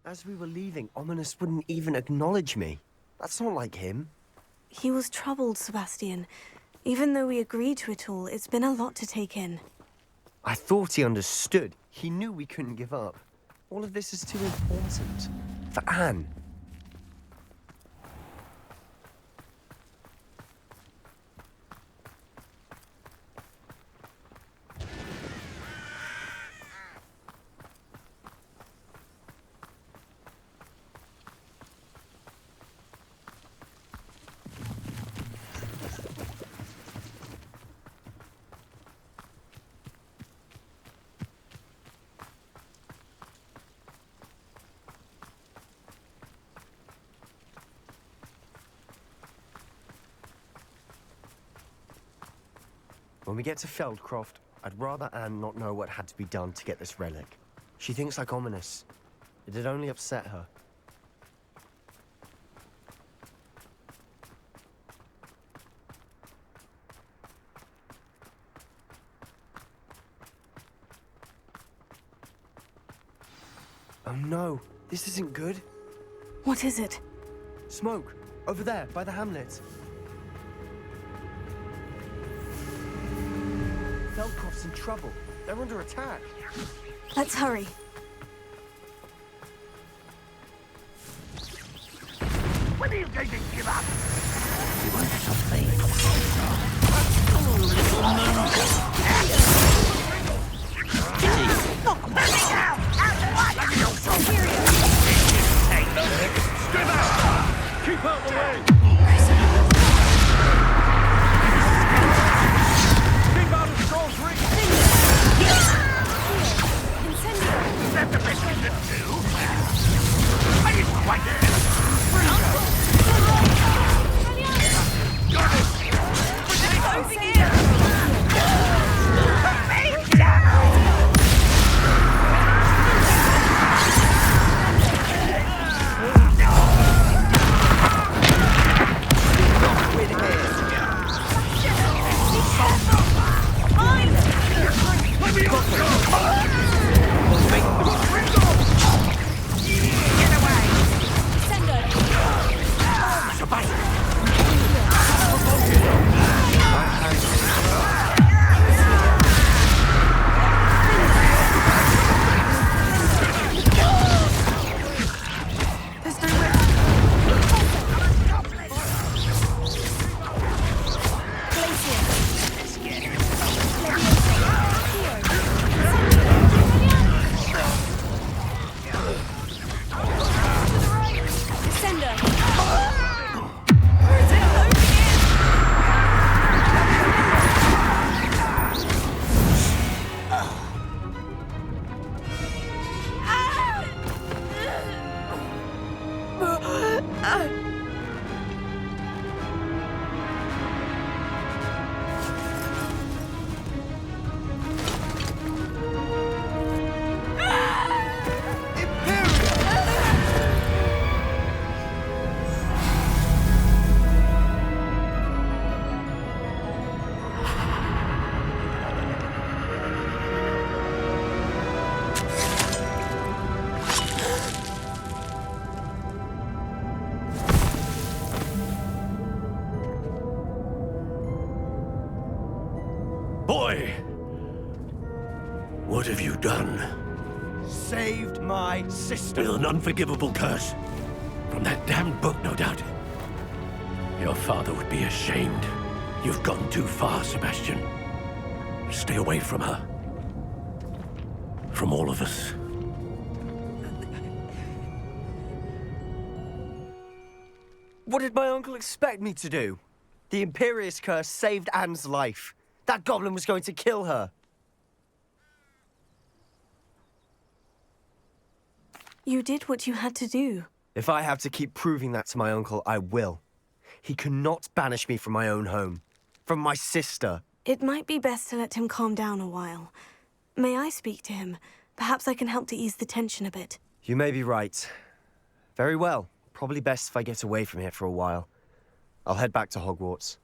As we were leaving, Ominous wouldn't even acknowledge me. That's not like him. He was troubled, Sebastian. Even though we agreed to it all, it's been a lot to take in. I thought he understood. He knew we couldn't give up. All of this is too important. For Anne. When we get to Feldcroft, I'd rather Anne not know what had to be done to get this relic. She thinks like ominous. It'd only upset her. Oh no, this isn't good. What is it? Smoke, over there, by the hamlet. Feldcroft's in trouble. They're under attack. Let's hurry. When are you going to give up? You want something? Keep out the way! Keep out of Troll's reach! Is that the best you can do? I didn't quite get it. Got it! We're closing in! Boy! What have you done? Saved my sister. With an unforgivable curse. From that damned book, no doubt. Your father would be ashamed. You've gone too far, Sebastian. Stay away from her. From all of us. What did my uncle expect me to do? The Imperious curse saved Anne's life. That goblin was going to kill her. You did what you had to do. If I have to keep proving that to my uncle, I will. He cannot banish me from my own home. From my sister. It might be best to let him calm down a while. May I speak to him? Perhaps I can help to ease the tension a bit. You may be right. Very well. Probably best if I get away from here for a while. I'll head back to Hogwarts.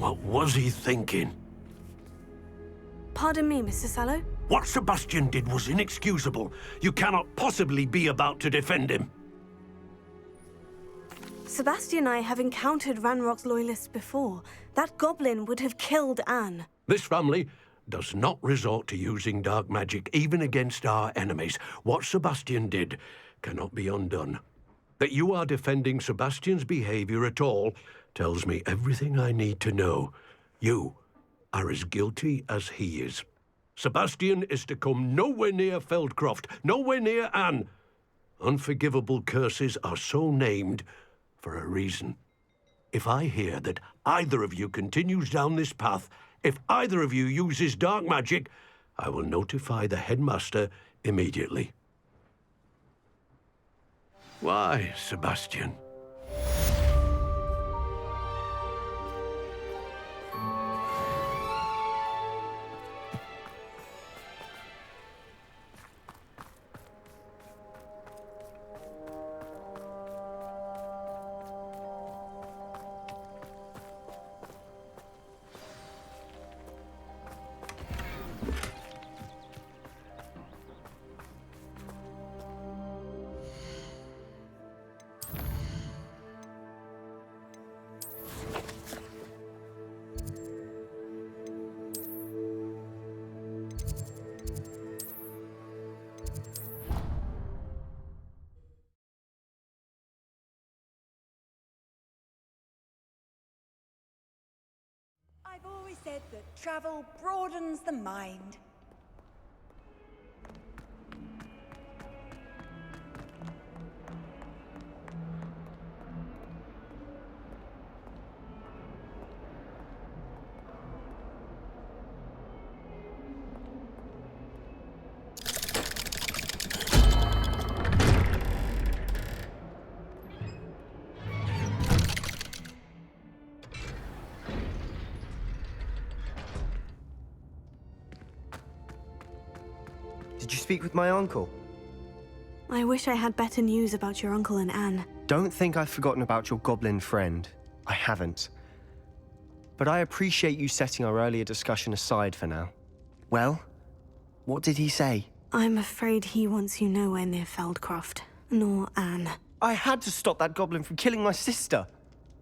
What was he thinking? Pardon me, Mr. Sallow. What Sebastian did was inexcusable. You cannot possibly be about to defend him. Sebastian and I have encountered Ranrock's loyalists before. That goblin would have killed Anne. This family does not resort to using dark magic even against our enemies. What Sebastian did cannot be undone. That you are defending Sebastian's behavior at all tells me everything I need to know. You are as guilty as he is. Sebastian is to come nowhere near Feldcroft, nowhere near Anne. Unforgivable curses are so named for a reason. If I hear that either of you continues down this path, if either of you uses dark magic, I will notify the headmaster immediately. Why, Sebastian? I've always said that travel broadens the mind. Did you speak with my uncle? I wish I had better news about your uncle and Anne. Don't think I've forgotten about your goblin friend. I haven't. But I appreciate you setting our earlier discussion aside for now. Well, what did he say? I'm afraid he wants you nowhere near Feldcroft, nor Anne. I had to stop that goblin from killing my sister.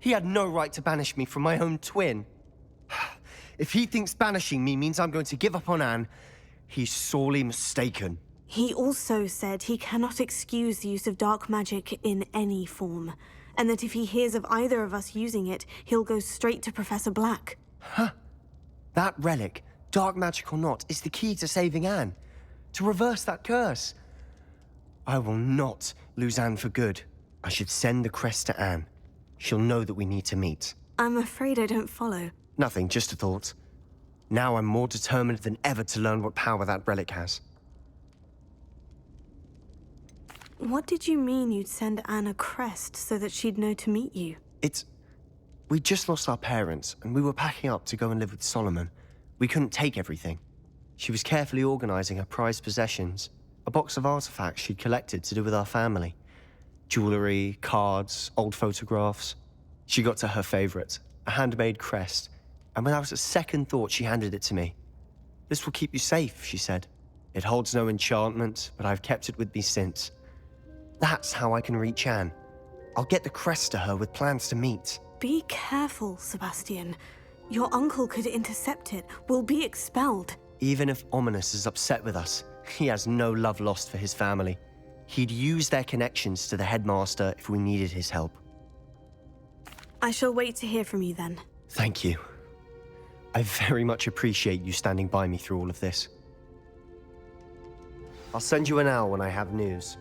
He had no right to banish me from my own twin. If he thinks banishing me means I'm going to give up on Anne, he's sorely mistaken. He also said he cannot excuse the use of dark magic in any form, and that if he hears of either of us using it, he'll go straight to Professor Black. Huh. That relic, dark magic or not, is the key to saving Anne. To reverse that curse. I will not lose Anne for good. I should send the crest to Anne. She'll know that we need to meet. I'm afraid I don't follow. Nothing, just a thought. Now I'm more determined than ever to learn what power that relic has. What did you mean you'd send Anne a crest so that she'd know to meet you? We just lost our parents, and we were packing up to go and live with Solomon. We couldn't take everything. She was carefully organizing her prized possessions, a box of artifacts she'd collected to do with our family. Jewelry, cards, old photographs. She got to her favorite, a handmade crest, and without a second thought, she handed it to me. "This will keep you safe," she said. "It holds no enchantment, but I've kept it with me since. That's how I can reach Anne. I'll get the crest to her with plans to meet." Be careful, Sebastian. Your uncle could intercept it. We'll be expelled. Even if Ominous is upset with us, he has no love lost for his family. He'd use their connections to the headmaster if we needed his help. I shall wait to hear from you then. Thank you. I very much appreciate you standing by me through all of this. I'll send you an owl when I have news.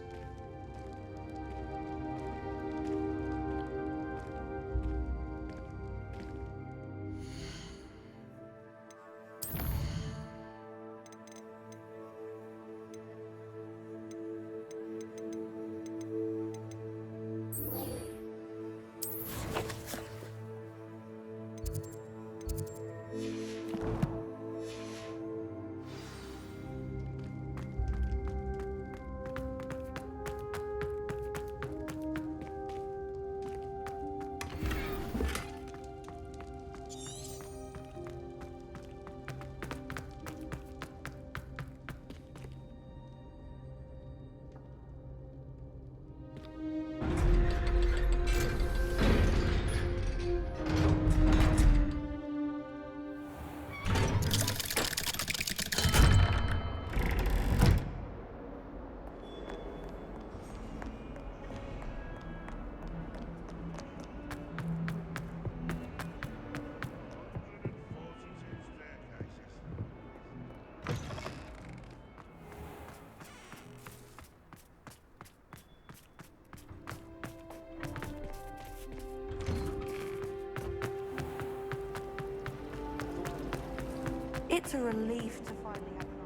It's a relief to finally have an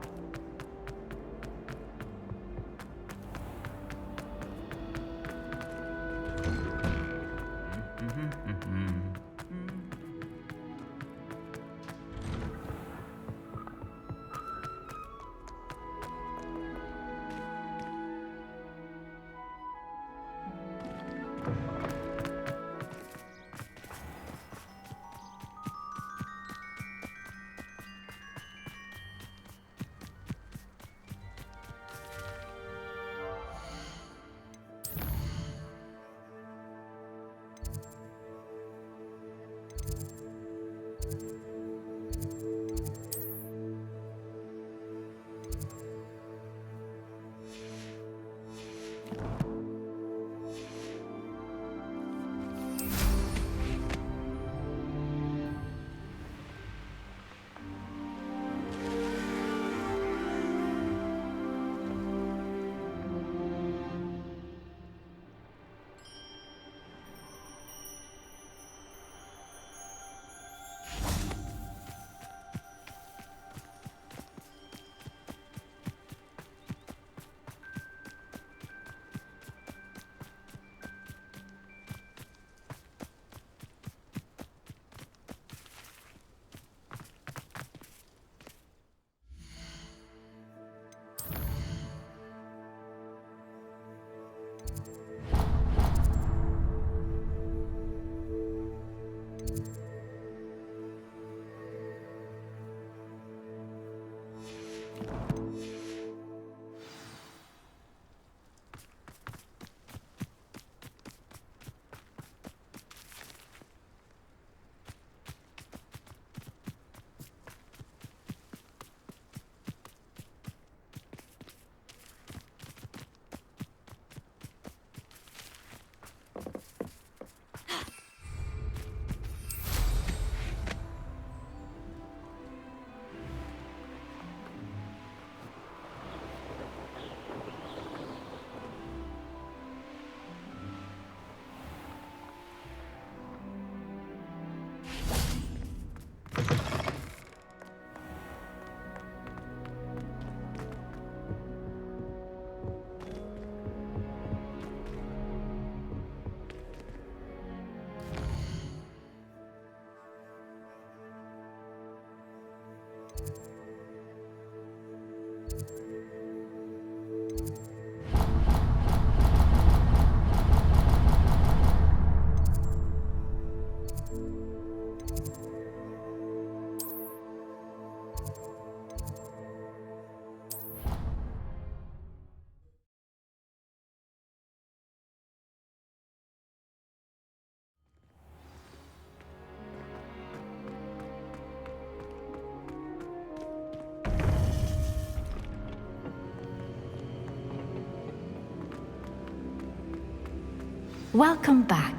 Welcome back.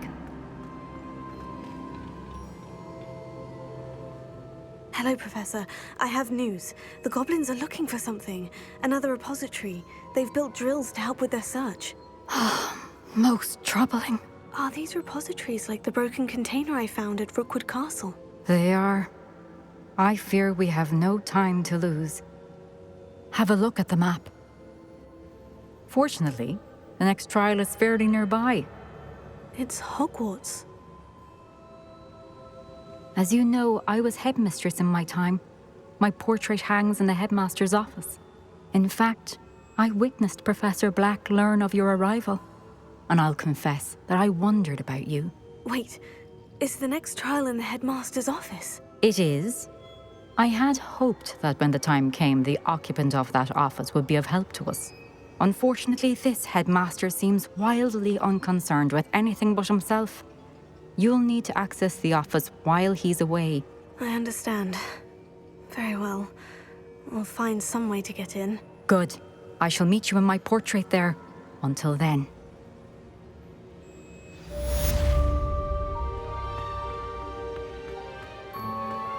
Hello, Professor. I have news. The goblins are looking for something. Another repository. They've built drills to help with their search. Most troubling. Are these repositories like the broken container I found at Rookwood Castle? They are. I fear we have no time to lose. Have a look at the map. Fortunately, the next trial is fairly nearby. It's Hogwarts. As you know, I was headmistress in my time. My portrait hangs in the headmaster's office. In fact, I witnessed Professor Black learn of your arrival. And I'll confess that I wondered about you. Wait, is the next trial in the headmaster's office? It is. I had hoped that when the time came, the occupant of that office would be of help to us. Unfortunately, this headmaster seems wildly unconcerned with anything but himself. You'll need to access the office while he's away. I understand. Very well. We'll find some way to get in. Good. I shall meet you in my portrait there. Until then.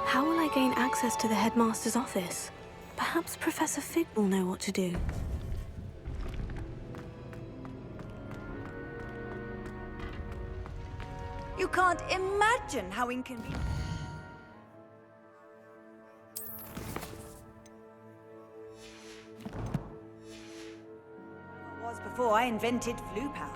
How will I gain access to the headmaster's office? Perhaps Professor Fig will know what to do. You can't imagine how inconvenient. before I invented flu powder.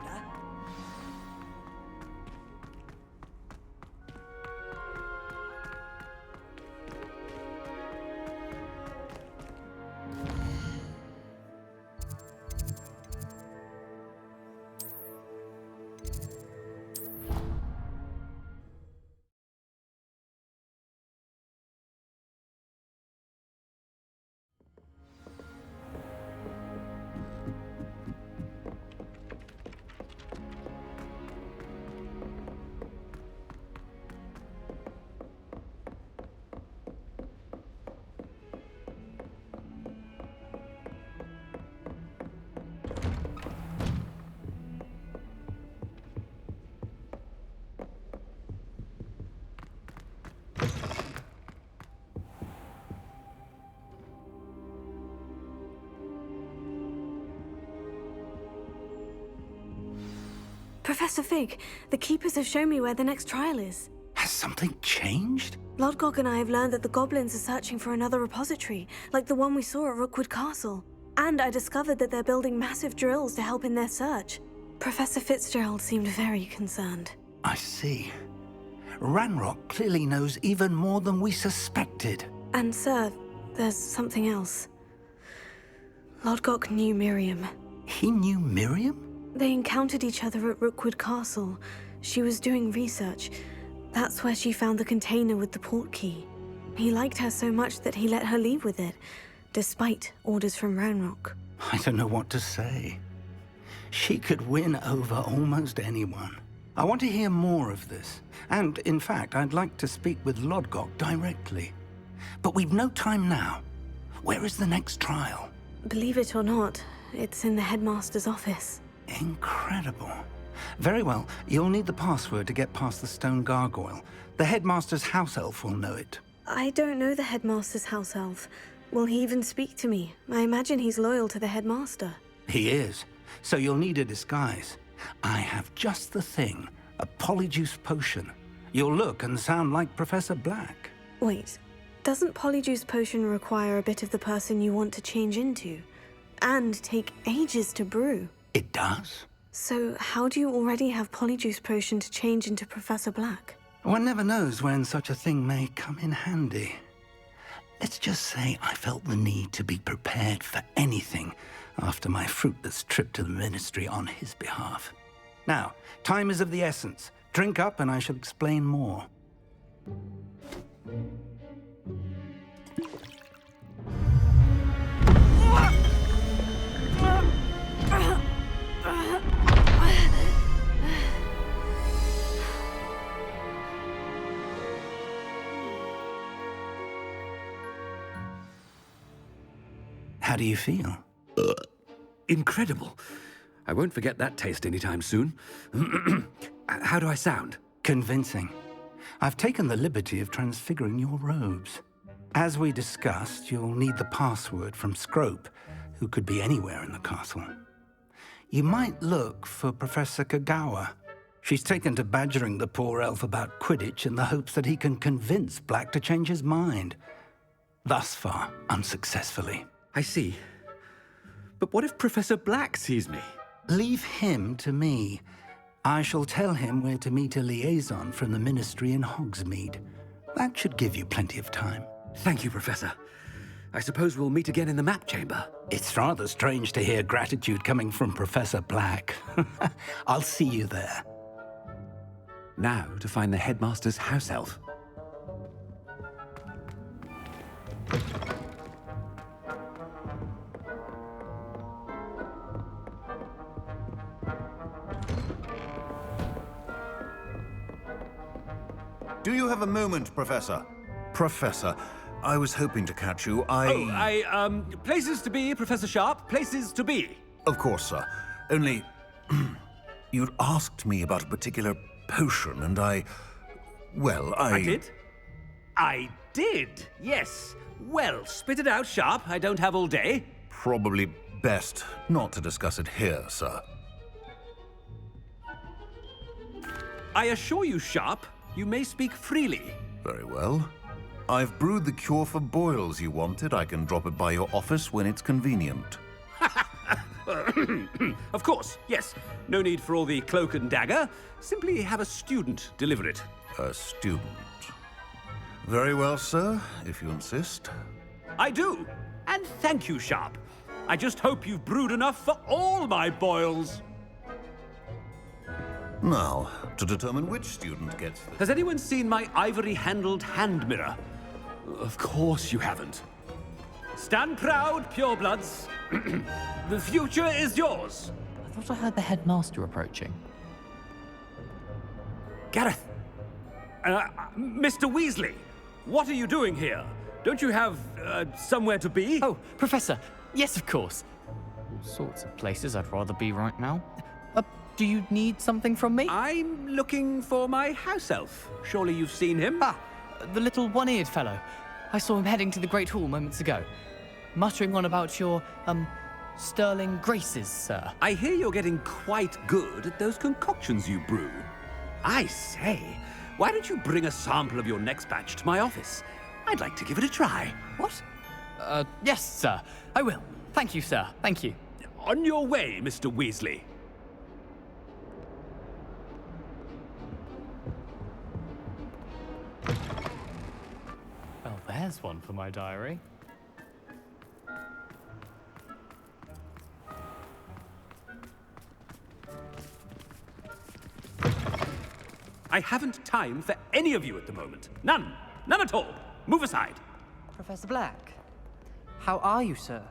Professor Fig, the Keepers have shown me where the next trial is. Has something changed? Lodgok and I have learned that the goblins are searching for another repository, like the one we saw at Rookwood Castle. And I discovered that they're building massive drills to help in their search. Professor Fitzgerald seemed very concerned. I see. Ranrock clearly knows even more than we suspected. And sir, there's something else. Lodgok knew Miriam. He knew Miriam? They encountered each other at Rookwood Castle. She was doing research. That's where she found the container with the port key. He liked her so much that he let her leave with it, despite orders from Ranrock. I don't know what to say. She could win over almost anyone. I want to hear more of this. And, in fact, I'd like to speak with Lodgok directly. But we've no time now. Where is the next trial? Believe it or not, it's in the headmaster's office. Incredible. Very well, you'll need the password to get past the stone gargoyle. The headmaster's house elf will know it. I don't know the headmaster's house elf. Will he even speak to me? I imagine he's loyal to the headmaster. He is. So you'll need a disguise. I have just the thing. A polyjuice potion. You'll look and sound like Professor Black. Wait, doesn't polyjuice potion require a bit of the person you want to change into? And take ages to brew? It does. So how do you already have polyjuice potion to change into Professor Black? One never knows when such a thing may come in handy. Let's just say I felt the need to be prepared for anything after my fruitless trip to the ministry on his behalf. Now, time is of the essence. Drink up and I shall explain more. How do you feel? Incredible. I won't forget that taste anytime soon. How do I sound? Convincing. I've taken the liberty of transfiguring your robes. As we discussed, you'll need the password from Scrope, who could be anywhere in the castle. You might look for Professor Kagawa. She's taken to badgering the poor elf about Quidditch in the hopes that he can convince Black to change his mind. Thus far, unsuccessfully. I see. But what if Professor Black sees me? Leave him to me. I shall tell him where to meet a liaison from the ministry in Hogsmeade. That should give you plenty of time. Thank you, Professor. I suppose we'll meet again in the map chamber. It's rather strange to hear gratitude coming from Professor Black. I'll see you there. Now to find the headmaster's house elf. Do you have a moment, Professor? Professor, I was hoping to catch you. Places to be, Professor Sharp. Places to be. Of course, sir. Only, you'd asked me about a particular potion, and I did? I did, yes. Well, spit it out, Sharp. I don't have all day. Probably best not to discuss it here, sir. I assure you, Sharp, you may speak freely. Very well. I've brewed the cure for boils you wanted. I can drop it by your office when it's convenient. Of course, yes. No need for all the cloak and dagger. Simply have a student deliver it. A student. Very well, sir, if you insist. I do. And thank you, Sharp. I just hope you've brewed enough for all my boils. Now, to determine which student gets this. Has anyone seen my ivory-handled hand mirror? Of course you haven't. Stand proud, purebloods. The future is yours. I thought I heard the headmaster approaching. Gareth! Mr. Weasley, what are you doing here? Don't you have somewhere to be? Oh, Professor. Yes, of course. All sorts of places I'd rather be right now. Do you need something from me? I'm looking for my house elf. Surely you've seen him? Ah, the little one-eared fellow. I saw him heading to the Great Hall moments ago, muttering on about your, sterling graces, sir. I hear you're getting quite good at those concoctions you brew. I say, why don't you bring a sample of your next batch to my office? I'd like to give it a try. What? Yes, sir. I will. Thank you, sir. Thank you. On your way, Mr. Weasley. Well, there's one for my diary. I haven't time for any of you at the moment. None. None at all. Move aside. Professor Black, how are you, sir?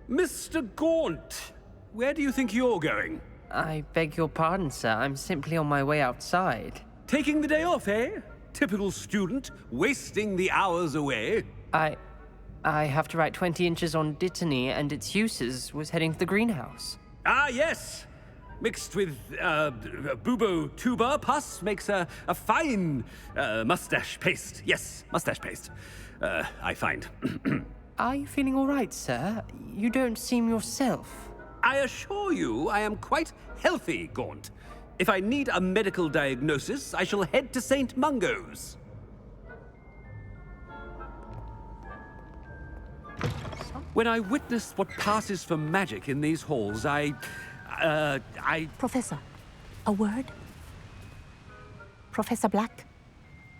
Mr. Gaunt, where do you think you're going? I beg your pardon, sir. I'm simply on my way outside. Taking the day off, eh? Typical student, wasting the hours away. I have to write 20 inches on Dittany and its uses. Was heading to the greenhouse. Ah, yes. Mixed with bubo tuber pus makes a fine mustache paste. Yes, mustache paste. I find. Are you feeling all right, sir? You don't seem yourself. I assure you I am quite healthy, Gaunt. If I need a medical diagnosis, I shall head to St. Mungo's. When I witness what passes for magic in these halls, I... Professor, a word? Professor Black,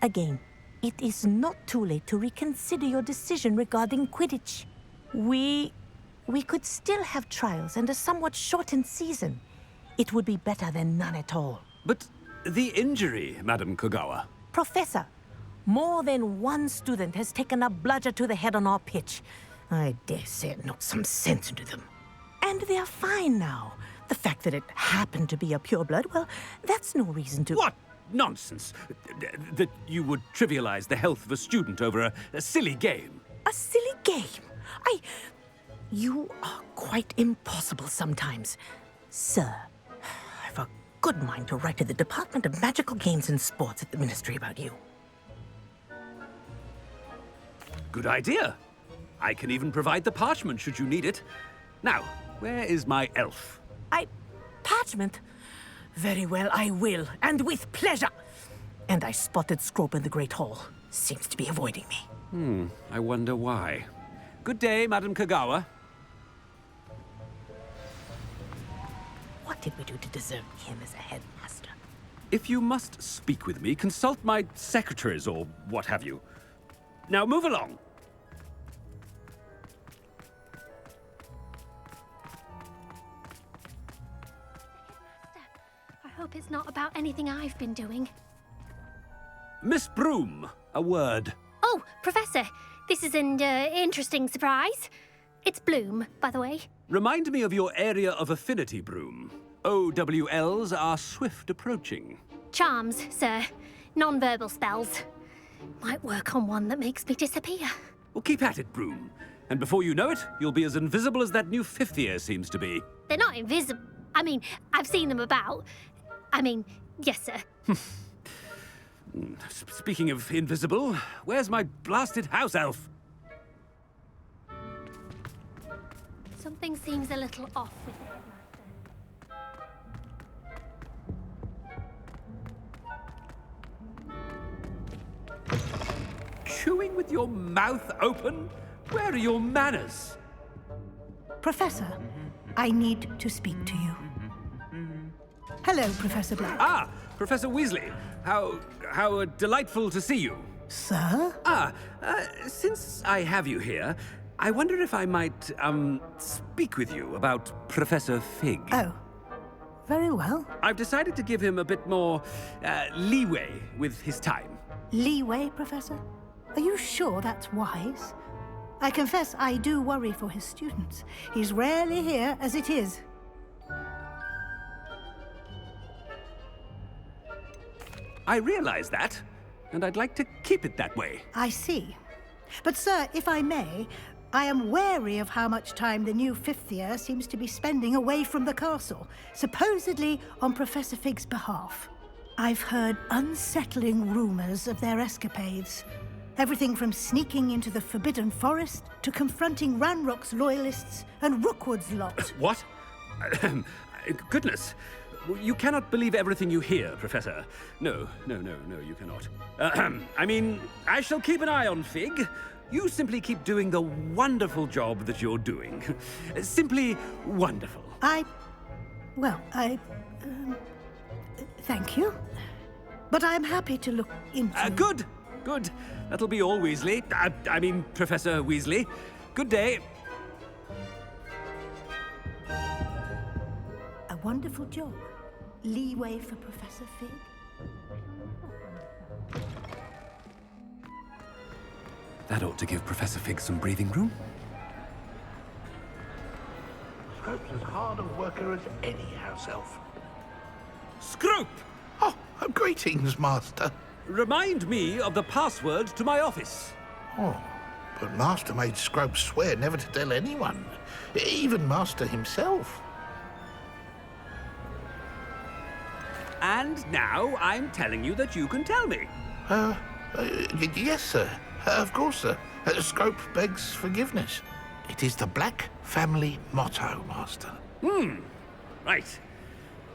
again, it is not too late to reconsider your decision regarding Quidditch. We could still have trials and a somewhat shortened season. It would be better than none at all. But the injury, Madam Kogawa. Professor, more than one student has taken a bludger to the head on our pitch. I dare say it knocked some sense into them. And they are fine now. The fact that it happened to be a pureblood, well, that's no reason to... What nonsense! That you would trivialize the health of a student over a silly game. A silly game? You are quite impossible sometimes. Sir, I've a good mind to write to the Department of Magical Games and Sports at the Ministry about you. Good idea. I can even provide the parchment should you need it. Now, where is my elf? Parchment? Very well, I will, and with pleasure. And I spotted Scrope in the Great Hall. Seems to be avoiding me. I wonder why. Good day, Madam Kogawa. What did we do to deserve him as a headmaster? If you must speak with me, consult my secretaries or what have you. Now move along. I hope it's not about anything I've been doing. Miss Broom, a word. Oh, Professor, this is an interesting surprise. It's Bloom, by the way. Remind me of your area of affinity, Broom. OWLs are swift approaching. Charms, sir. Non-verbal spells. Might work on one that makes me disappear. Well, keep at it, Broom. And before you know it, you'll be as invisible as that new fifth year seems to be. They're not invisible. I mean, I've seen them about. Yes, sir. Speaking of invisible, where's my blasted house elf? Something seems a little off with the headmaster. Chewing with your mouth open? Where are your manners? Professor, I need to speak to you. Hello, Professor Black. Ah, Professor Weasley. How delightful to see you. Sir? Since I have you here, I wonder if I might, speak with you about Professor Fig. Oh, very well. I've decided to give him a bit more, leeway with his time. Leeway, Professor? Are you sure that's wise? I confess I do worry for his students. He's rarely here as it is. I realize that, and I'd like to keep it that way. I see. But, sir, if I may, I am wary of how much time the new fifth year seems to be spending away from the castle, supposedly on Professor Fig's behalf. I've heard unsettling rumors of their escapades. Everything from sneaking into the Forbidden Forest to confronting Ranrock's loyalists and Rookwood's lot. What? Goodness. You cannot believe everything you hear, Professor. No, you cannot. I mean, I shall keep an eye on Fig. You simply keep doing the wonderful job that you're doing. Simply wonderful. Thank you. But I'm happy to look into... Good. That'll be all, Weasley. I mean, Professor Weasley. Good day. A wonderful job. Leeway for Professor Fig. That ought to give Professor Fig some breathing room. Scrope's as hard a worker as any house elf. Scrope! Oh, greetings, Master. Remind me of the password to my office. Oh, but Master made Scrope swear never to tell anyone, even Master himself. And now I'm telling you that you can tell me. Yes, sir. Of course, sir. Scrope begs forgiveness. It is the Black family motto, Master. Right.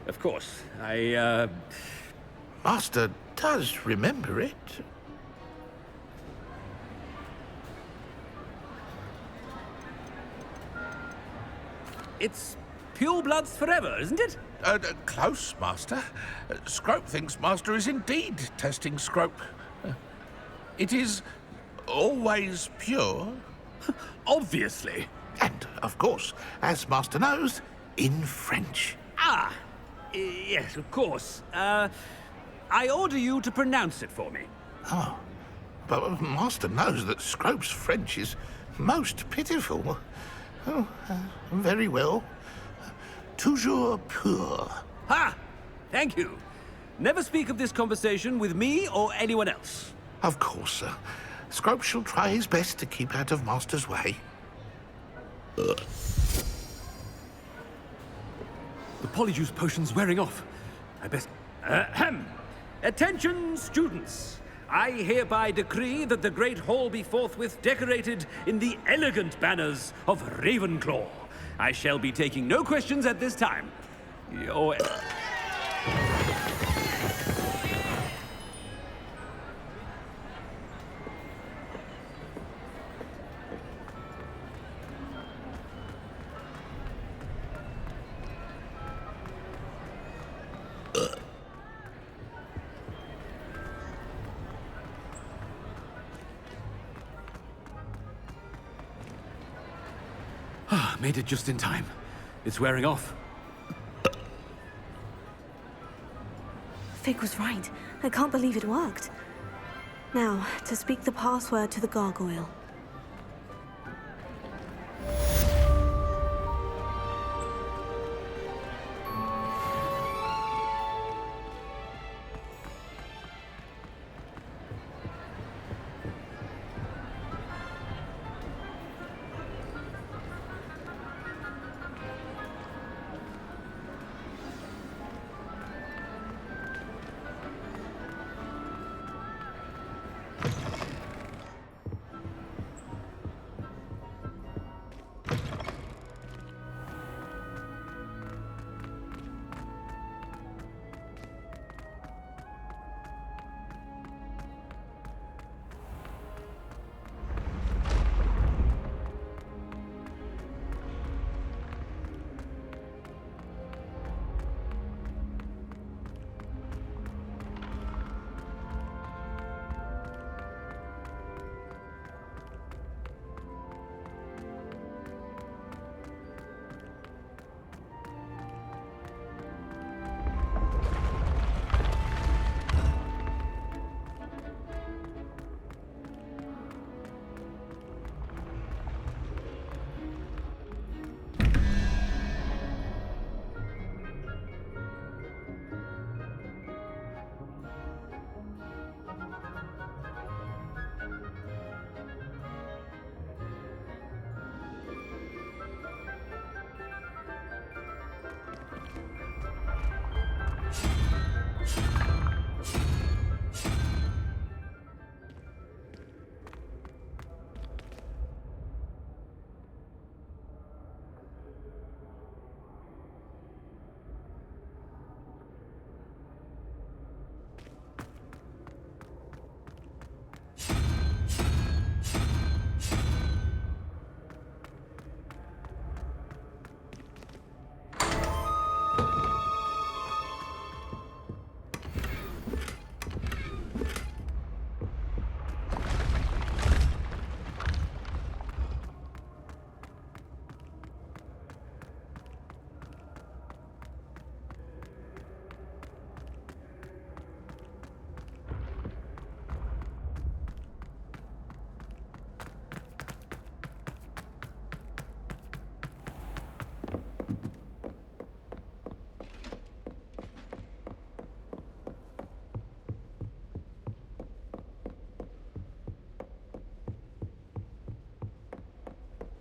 Of course. Master does remember it. It's pure bloods forever, isn't it? Close, Master. Scrope thinks Master is indeed testing Scrope. It is always pure. Obviously. And, of course, as Master knows, in French. Yes, of course. I order you to pronounce it for me. Oh, but Master knows that Scrope's French is most pitiful. Oh, very well. Toujours pur. Ha! Thank you. Never speak of this conversation with me or anyone else. Of course, sir. Scrope shall try his best to keep out of Master's way. The Polyjuice potion's wearing off. I best... Attention, students! I hereby decree that the Great Hall be forthwith decorated in the elegant banners of Ravenclaw. I shall be taking no questions at this time. Made it just in time. It's wearing off. Fig was right. I can't believe it worked. Now, to speak the password to the gargoyle.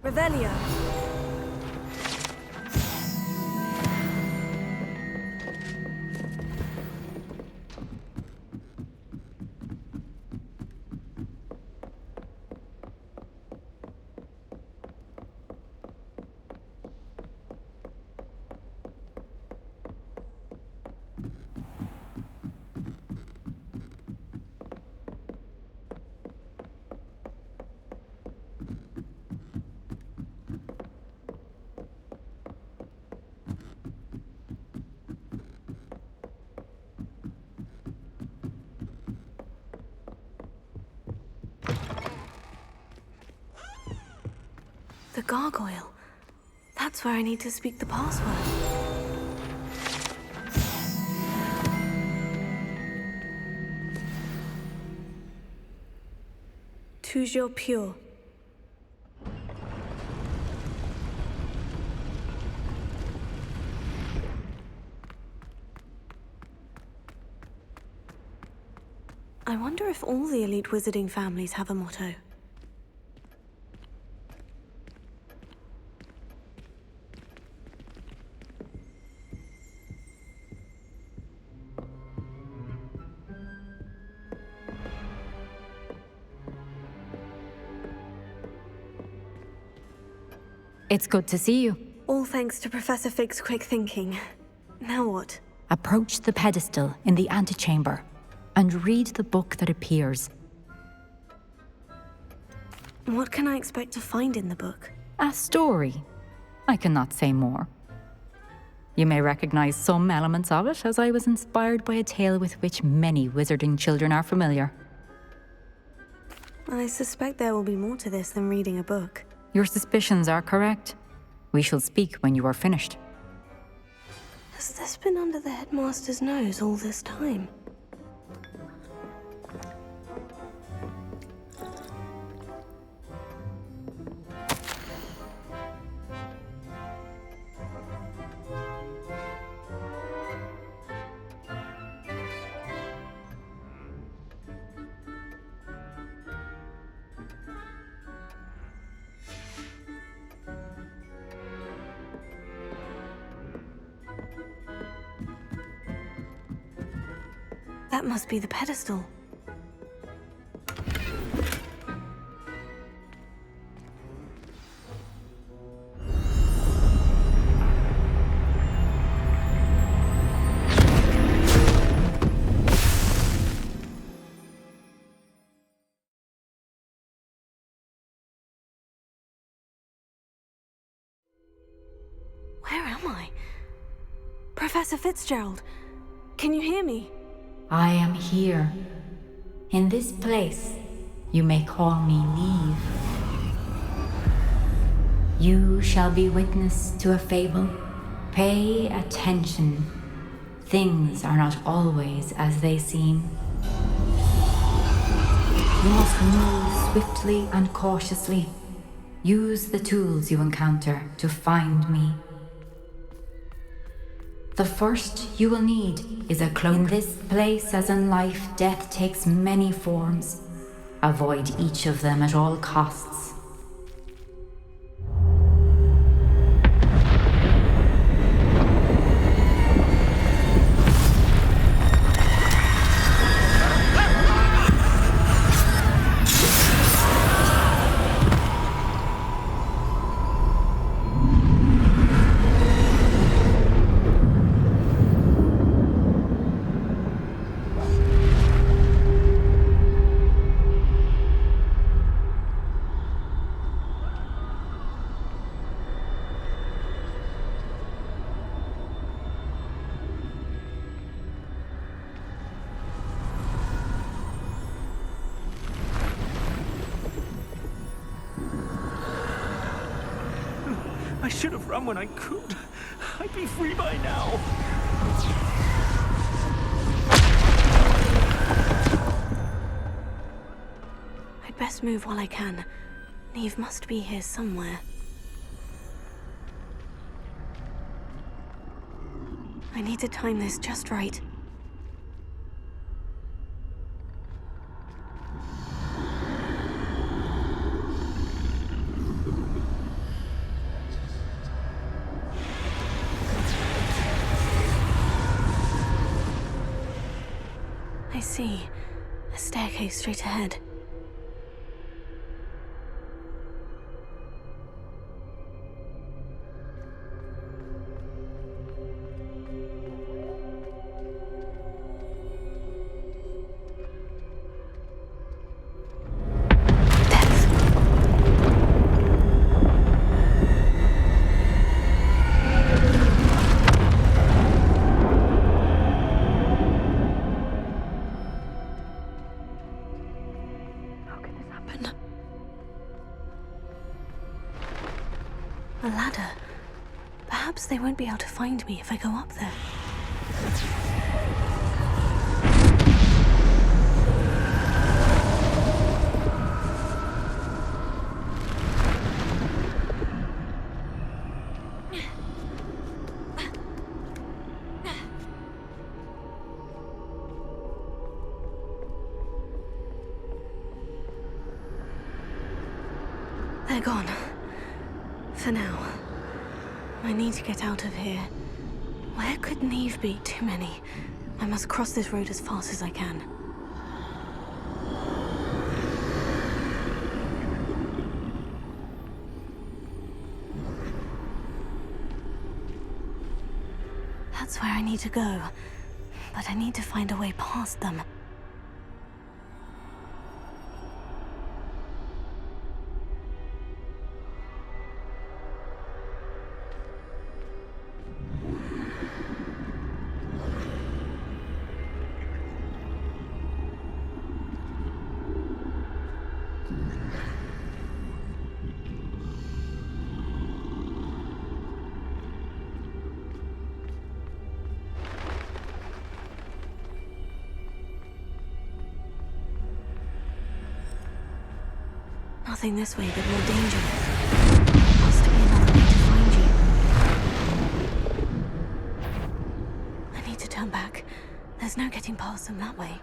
Revelio. The gargoyle. That's where I need to speak the password. Toujours pure. I wonder if all the elite wizarding families have a motto. It's good to see you. All thanks to Professor Fig's quick thinking. Now what? Approach the pedestal in the antechamber and read the book that appears. What can I expect to find in the book? A story. I cannot say more. You may recognize some elements of it, as I was inspired by a tale with which many wizarding children are familiar. I suspect there will be more to this than reading a book. Your suspicions are correct. We shall speak when you are finished. Has this been under the headmaster's nose all this time? That must be the pedestal. Where am I? Professor Fitzgerald, can you hear me? I am here. In this place, you may call me Neve. You shall be witness to a fable. Pay attention. Things are not always as they seem. You must move swiftly and cautiously. Use the tools you encounter to find me. The first you will need is a cloak. In this place, as in life, death takes many forms. Avoid each of them at all costs. I should have run when I could. I'd be free by now. I'd best move while I can. Neve must be here somewhere. I need to time this just right. I see. A staircase straight ahead. A ladder. Perhaps they won't be able to find me if I go up there. They're gone. For now. I need to get out of here. Where could Neve be? Too many. I must cross this road as fast as I can. That's where I need to go. But I need to find a way past them. Nothing this way, but more dangerous. Must be another way to find you. I need to turn back. There's no getting past them that way.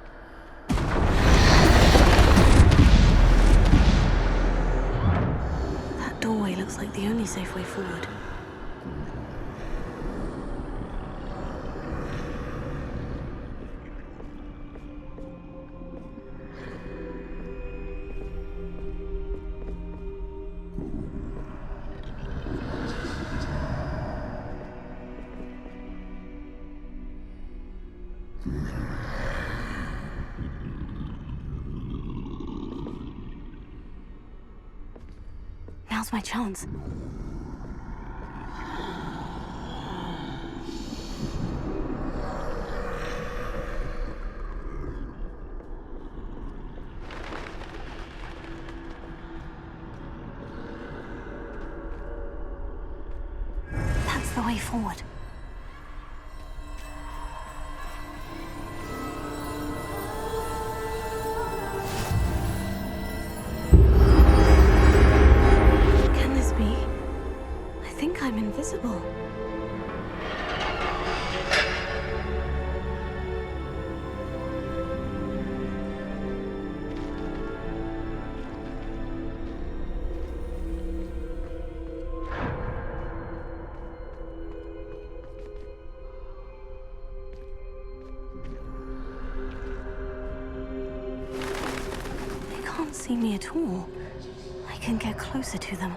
That doorway looks like the only safe way forward. Now's my chance. That's the way forward. I'm invisible. They can't see me at all. I can get closer to them.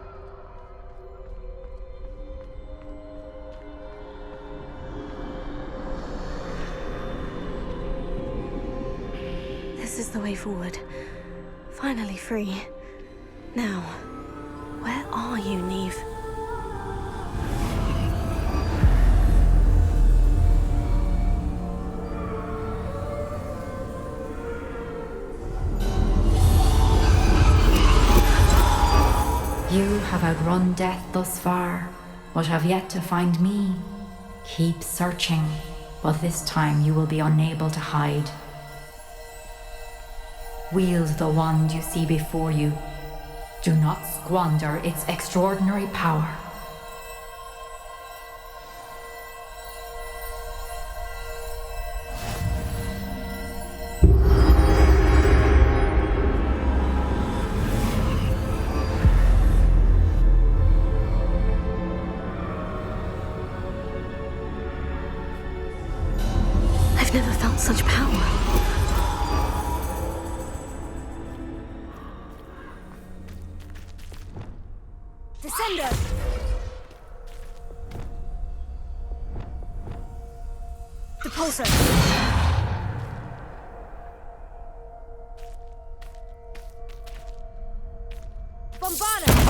This is the way forward. Finally free. Now, where are you, Neve? You have outrun death thus far, but have yet to find me. Keep searching, but this time you will be unable to hide. Wield the wand you see before you. Do not squander its extraordinary power. I've never felt such power. Thunder! Repulsor! Bombarda!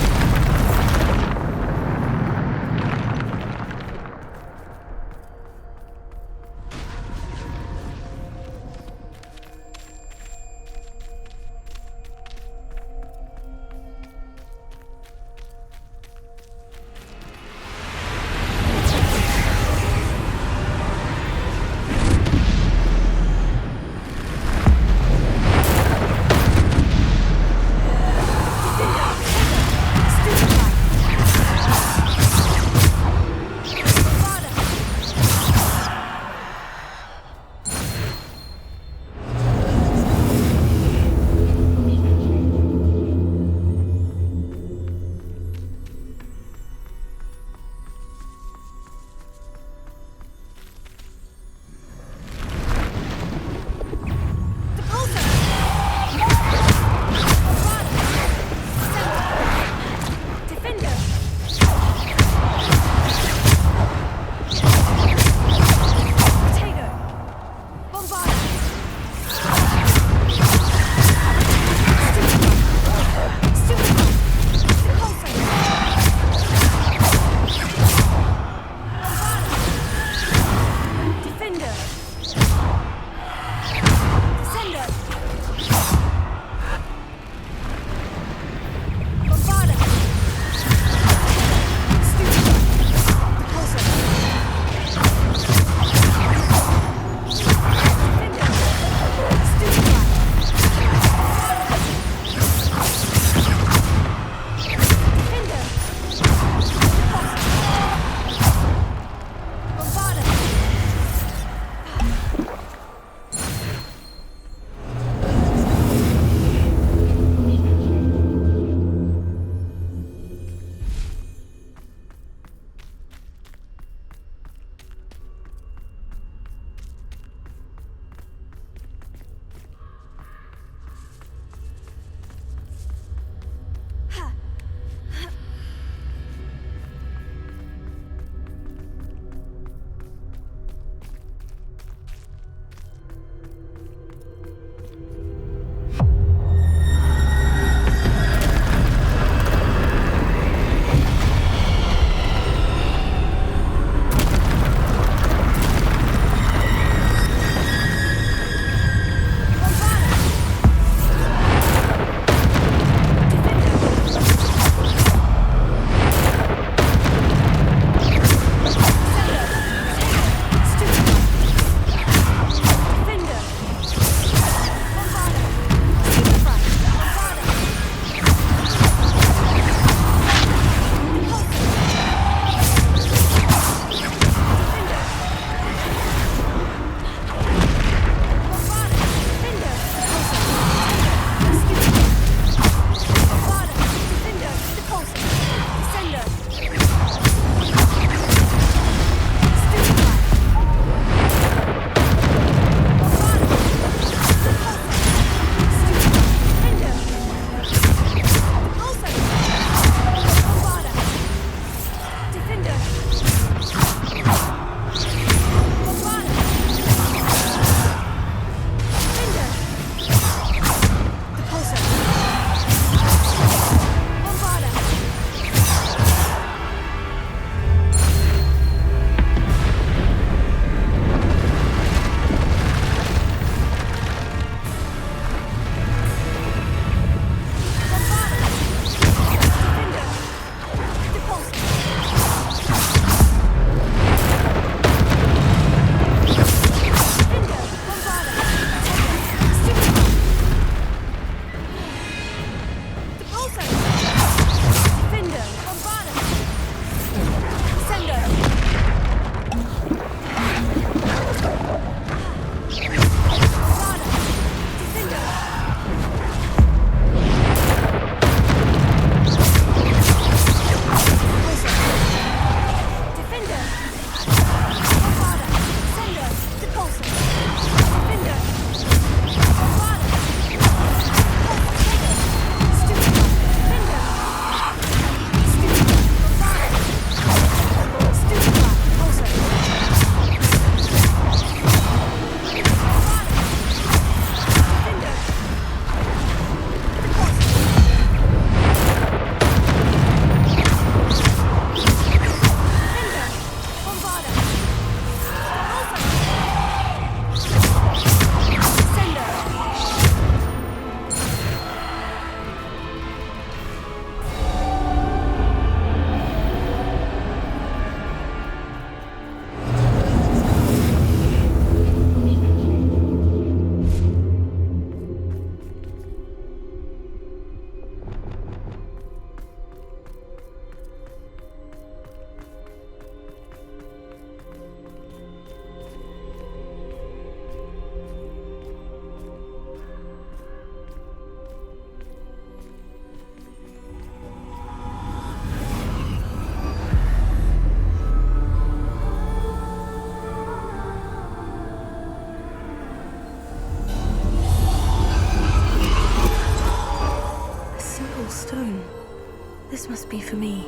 must be for me.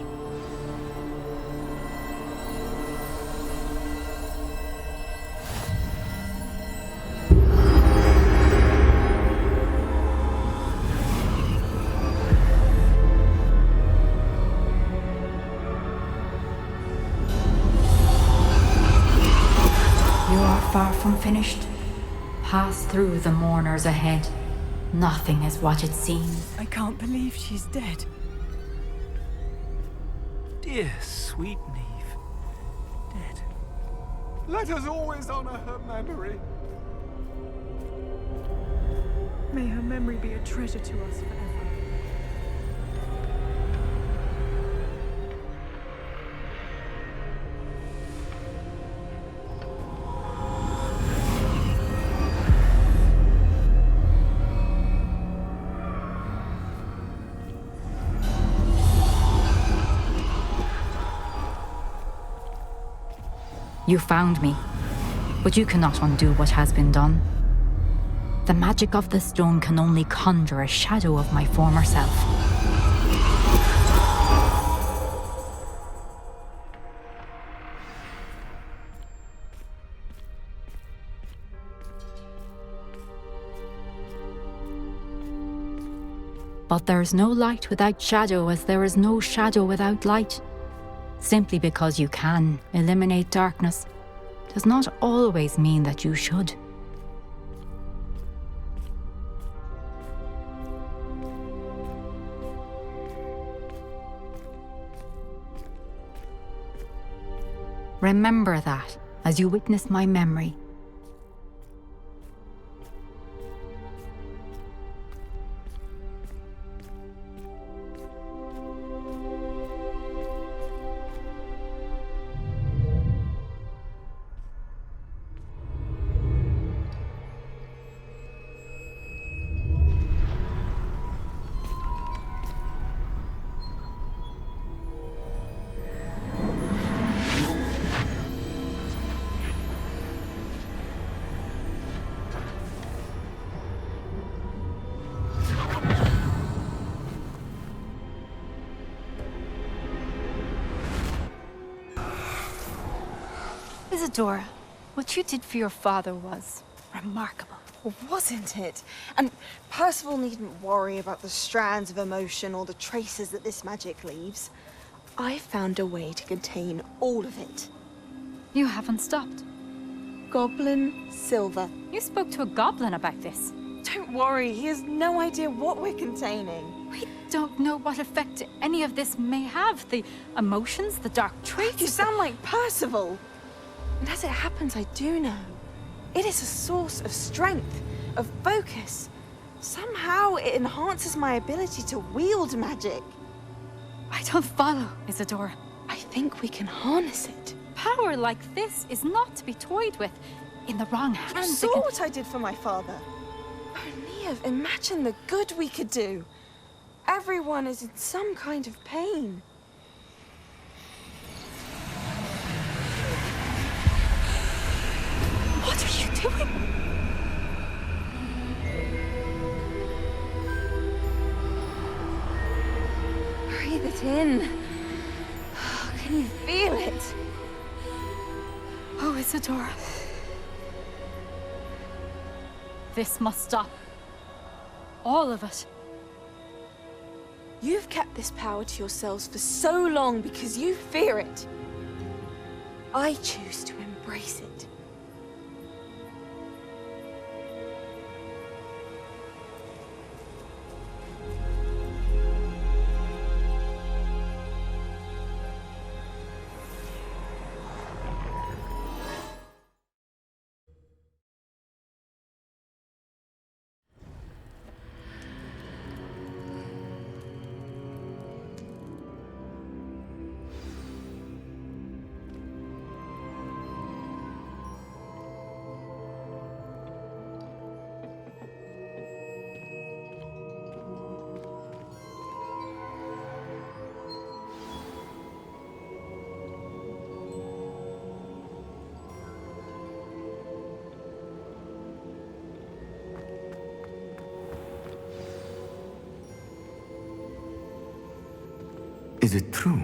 You are far from finished. Pass through the mourners ahead. Nothing is what it seems. I can't believe she's dead. Dear sweet Neve. Dead. Let us always honor her memory. May her memory be a treasure to us forever. You found me, but you cannot undo what has been done. The magic of the stone can only conjure a shadow of my former self. But there is no light without shadow, as there is no shadow without light. Simply because you can eliminate darkness does not always mean that you should. Remember that as you witness my memory. Isadora, what you did for your father was remarkable. Well, wasn't it? And Percival needn't worry about the strands of emotion or the traces that this magic leaves. I found a way to contain all of it. You haven't stopped. Goblin Silver. You spoke to a goblin about this. Don't worry, he has no idea what we're containing. We don't know what effect any of this may have. The emotions, the dark traits. You sound like Percival. And as it happens, I do know. It is a source of strength, of focus. Somehow it enhances my ability to wield magic. I don't follow, Isadora. I think we can harness it. Power like this is not to be toyed with. In the wrong hands, You saw what I did for my father. Oh, Neve, imagine the good we could do. Everyone is in some kind of pain. What are you doing? Breathe it in. Can you feel it? Oh, Isadora. This must stop. All of it. You've kept this power to yourselves for so long because you fear it. I choose to embrace it. Is it true?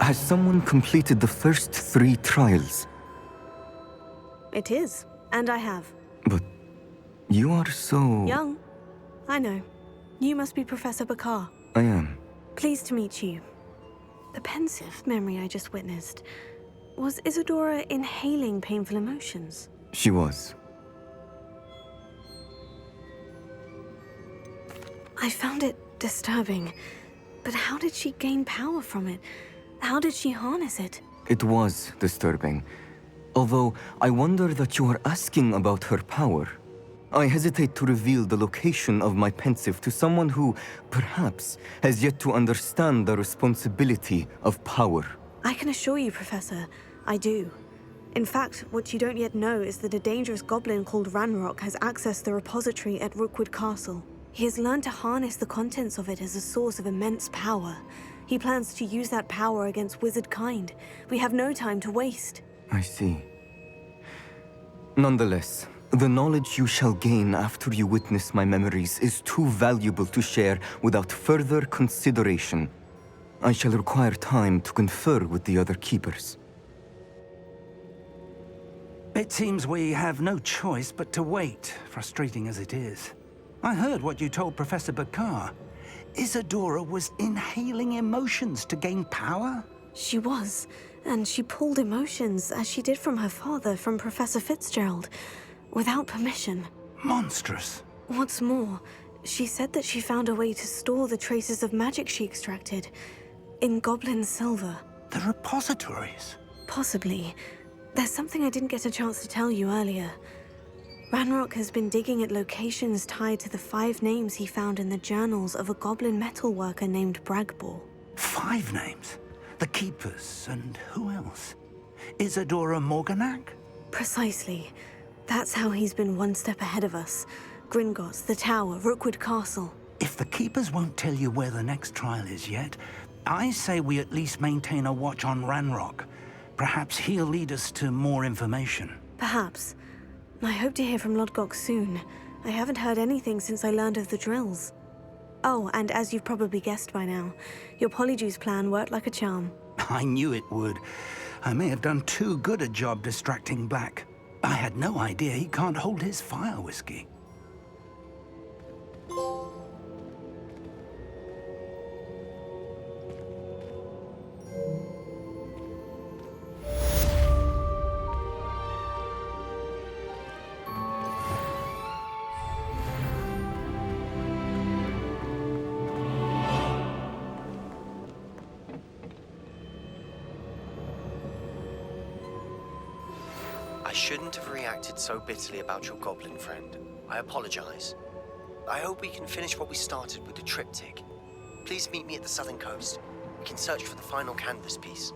Has someone completed the first 3 trials? It is, and I have. But you are so... Young. I know. You must be Professor Bakar. I am. Pleased to meet you. The pensive memory I just witnessed. Was Isadora inhaling painful emotions? She was. I found it disturbing. But how did she gain power from it? How did she harness it? It was disturbing. Although, I wonder that you are asking about her power. I hesitate to reveal the location of my pensive to someone who, perhaps, has yet to understand the responsibility of power. I can assure you, Professor, I do. In fact, what you don't yet know is that a dangerous goblin called Ranrock has accessed the repository at Rookwood Castle. He has learned to harness the contents of it as a source of immense power. He plans to use that power against wizard kind. We have no time to waste. I see. Nonetheless, the knowledge you shall gain after you witness my memories is too valuable to share without further consideration. I shall require time to confer with the other keepers. It seems we have no choice but to wait, frustrating as it is. I heard what you told Professor Bakar. Isadora was inhaling emotions to gain power? She was, and she pulled emotions, as she did from her father, from Professor Fitzgerald, without permission. Monstrous. What's more, she said that she found a way to store the traces of magic she extracted in goblin silver. The repositories? Possibly. There's something I didn't get a chance to tell you earlier. Ranrock has been digging at locations tied to the 5 names he found in the journals of a goblin metalworker named Bragbor. 5 names? The Keepers, and who else? Isadora Morganac? Precisely. That's how he's been one step ahead of us. Gringotts, the Tower, Rookwood Castle. If the Keepers won't tell you where the next trial is yet, I say we at least maintain a watch on Ranrock. Perhaps he'll lead us to more information. Perhaps. I hope to hear from Lodgok soon. I haven't heard anything since I learned of the drills. Oh, and as you've probably guessed by now, your Polyjuice plan worked like a charm. I knew it would. I may have done too good a job distracting Black. I had no idea he can't hold his fire whiskey. I shouldn't have reacted so bitterly about your goblin friend. I apologize. I hope we can finish what we started with the triptych. Please meet me at the southern coast. We can search for the final canvas piece.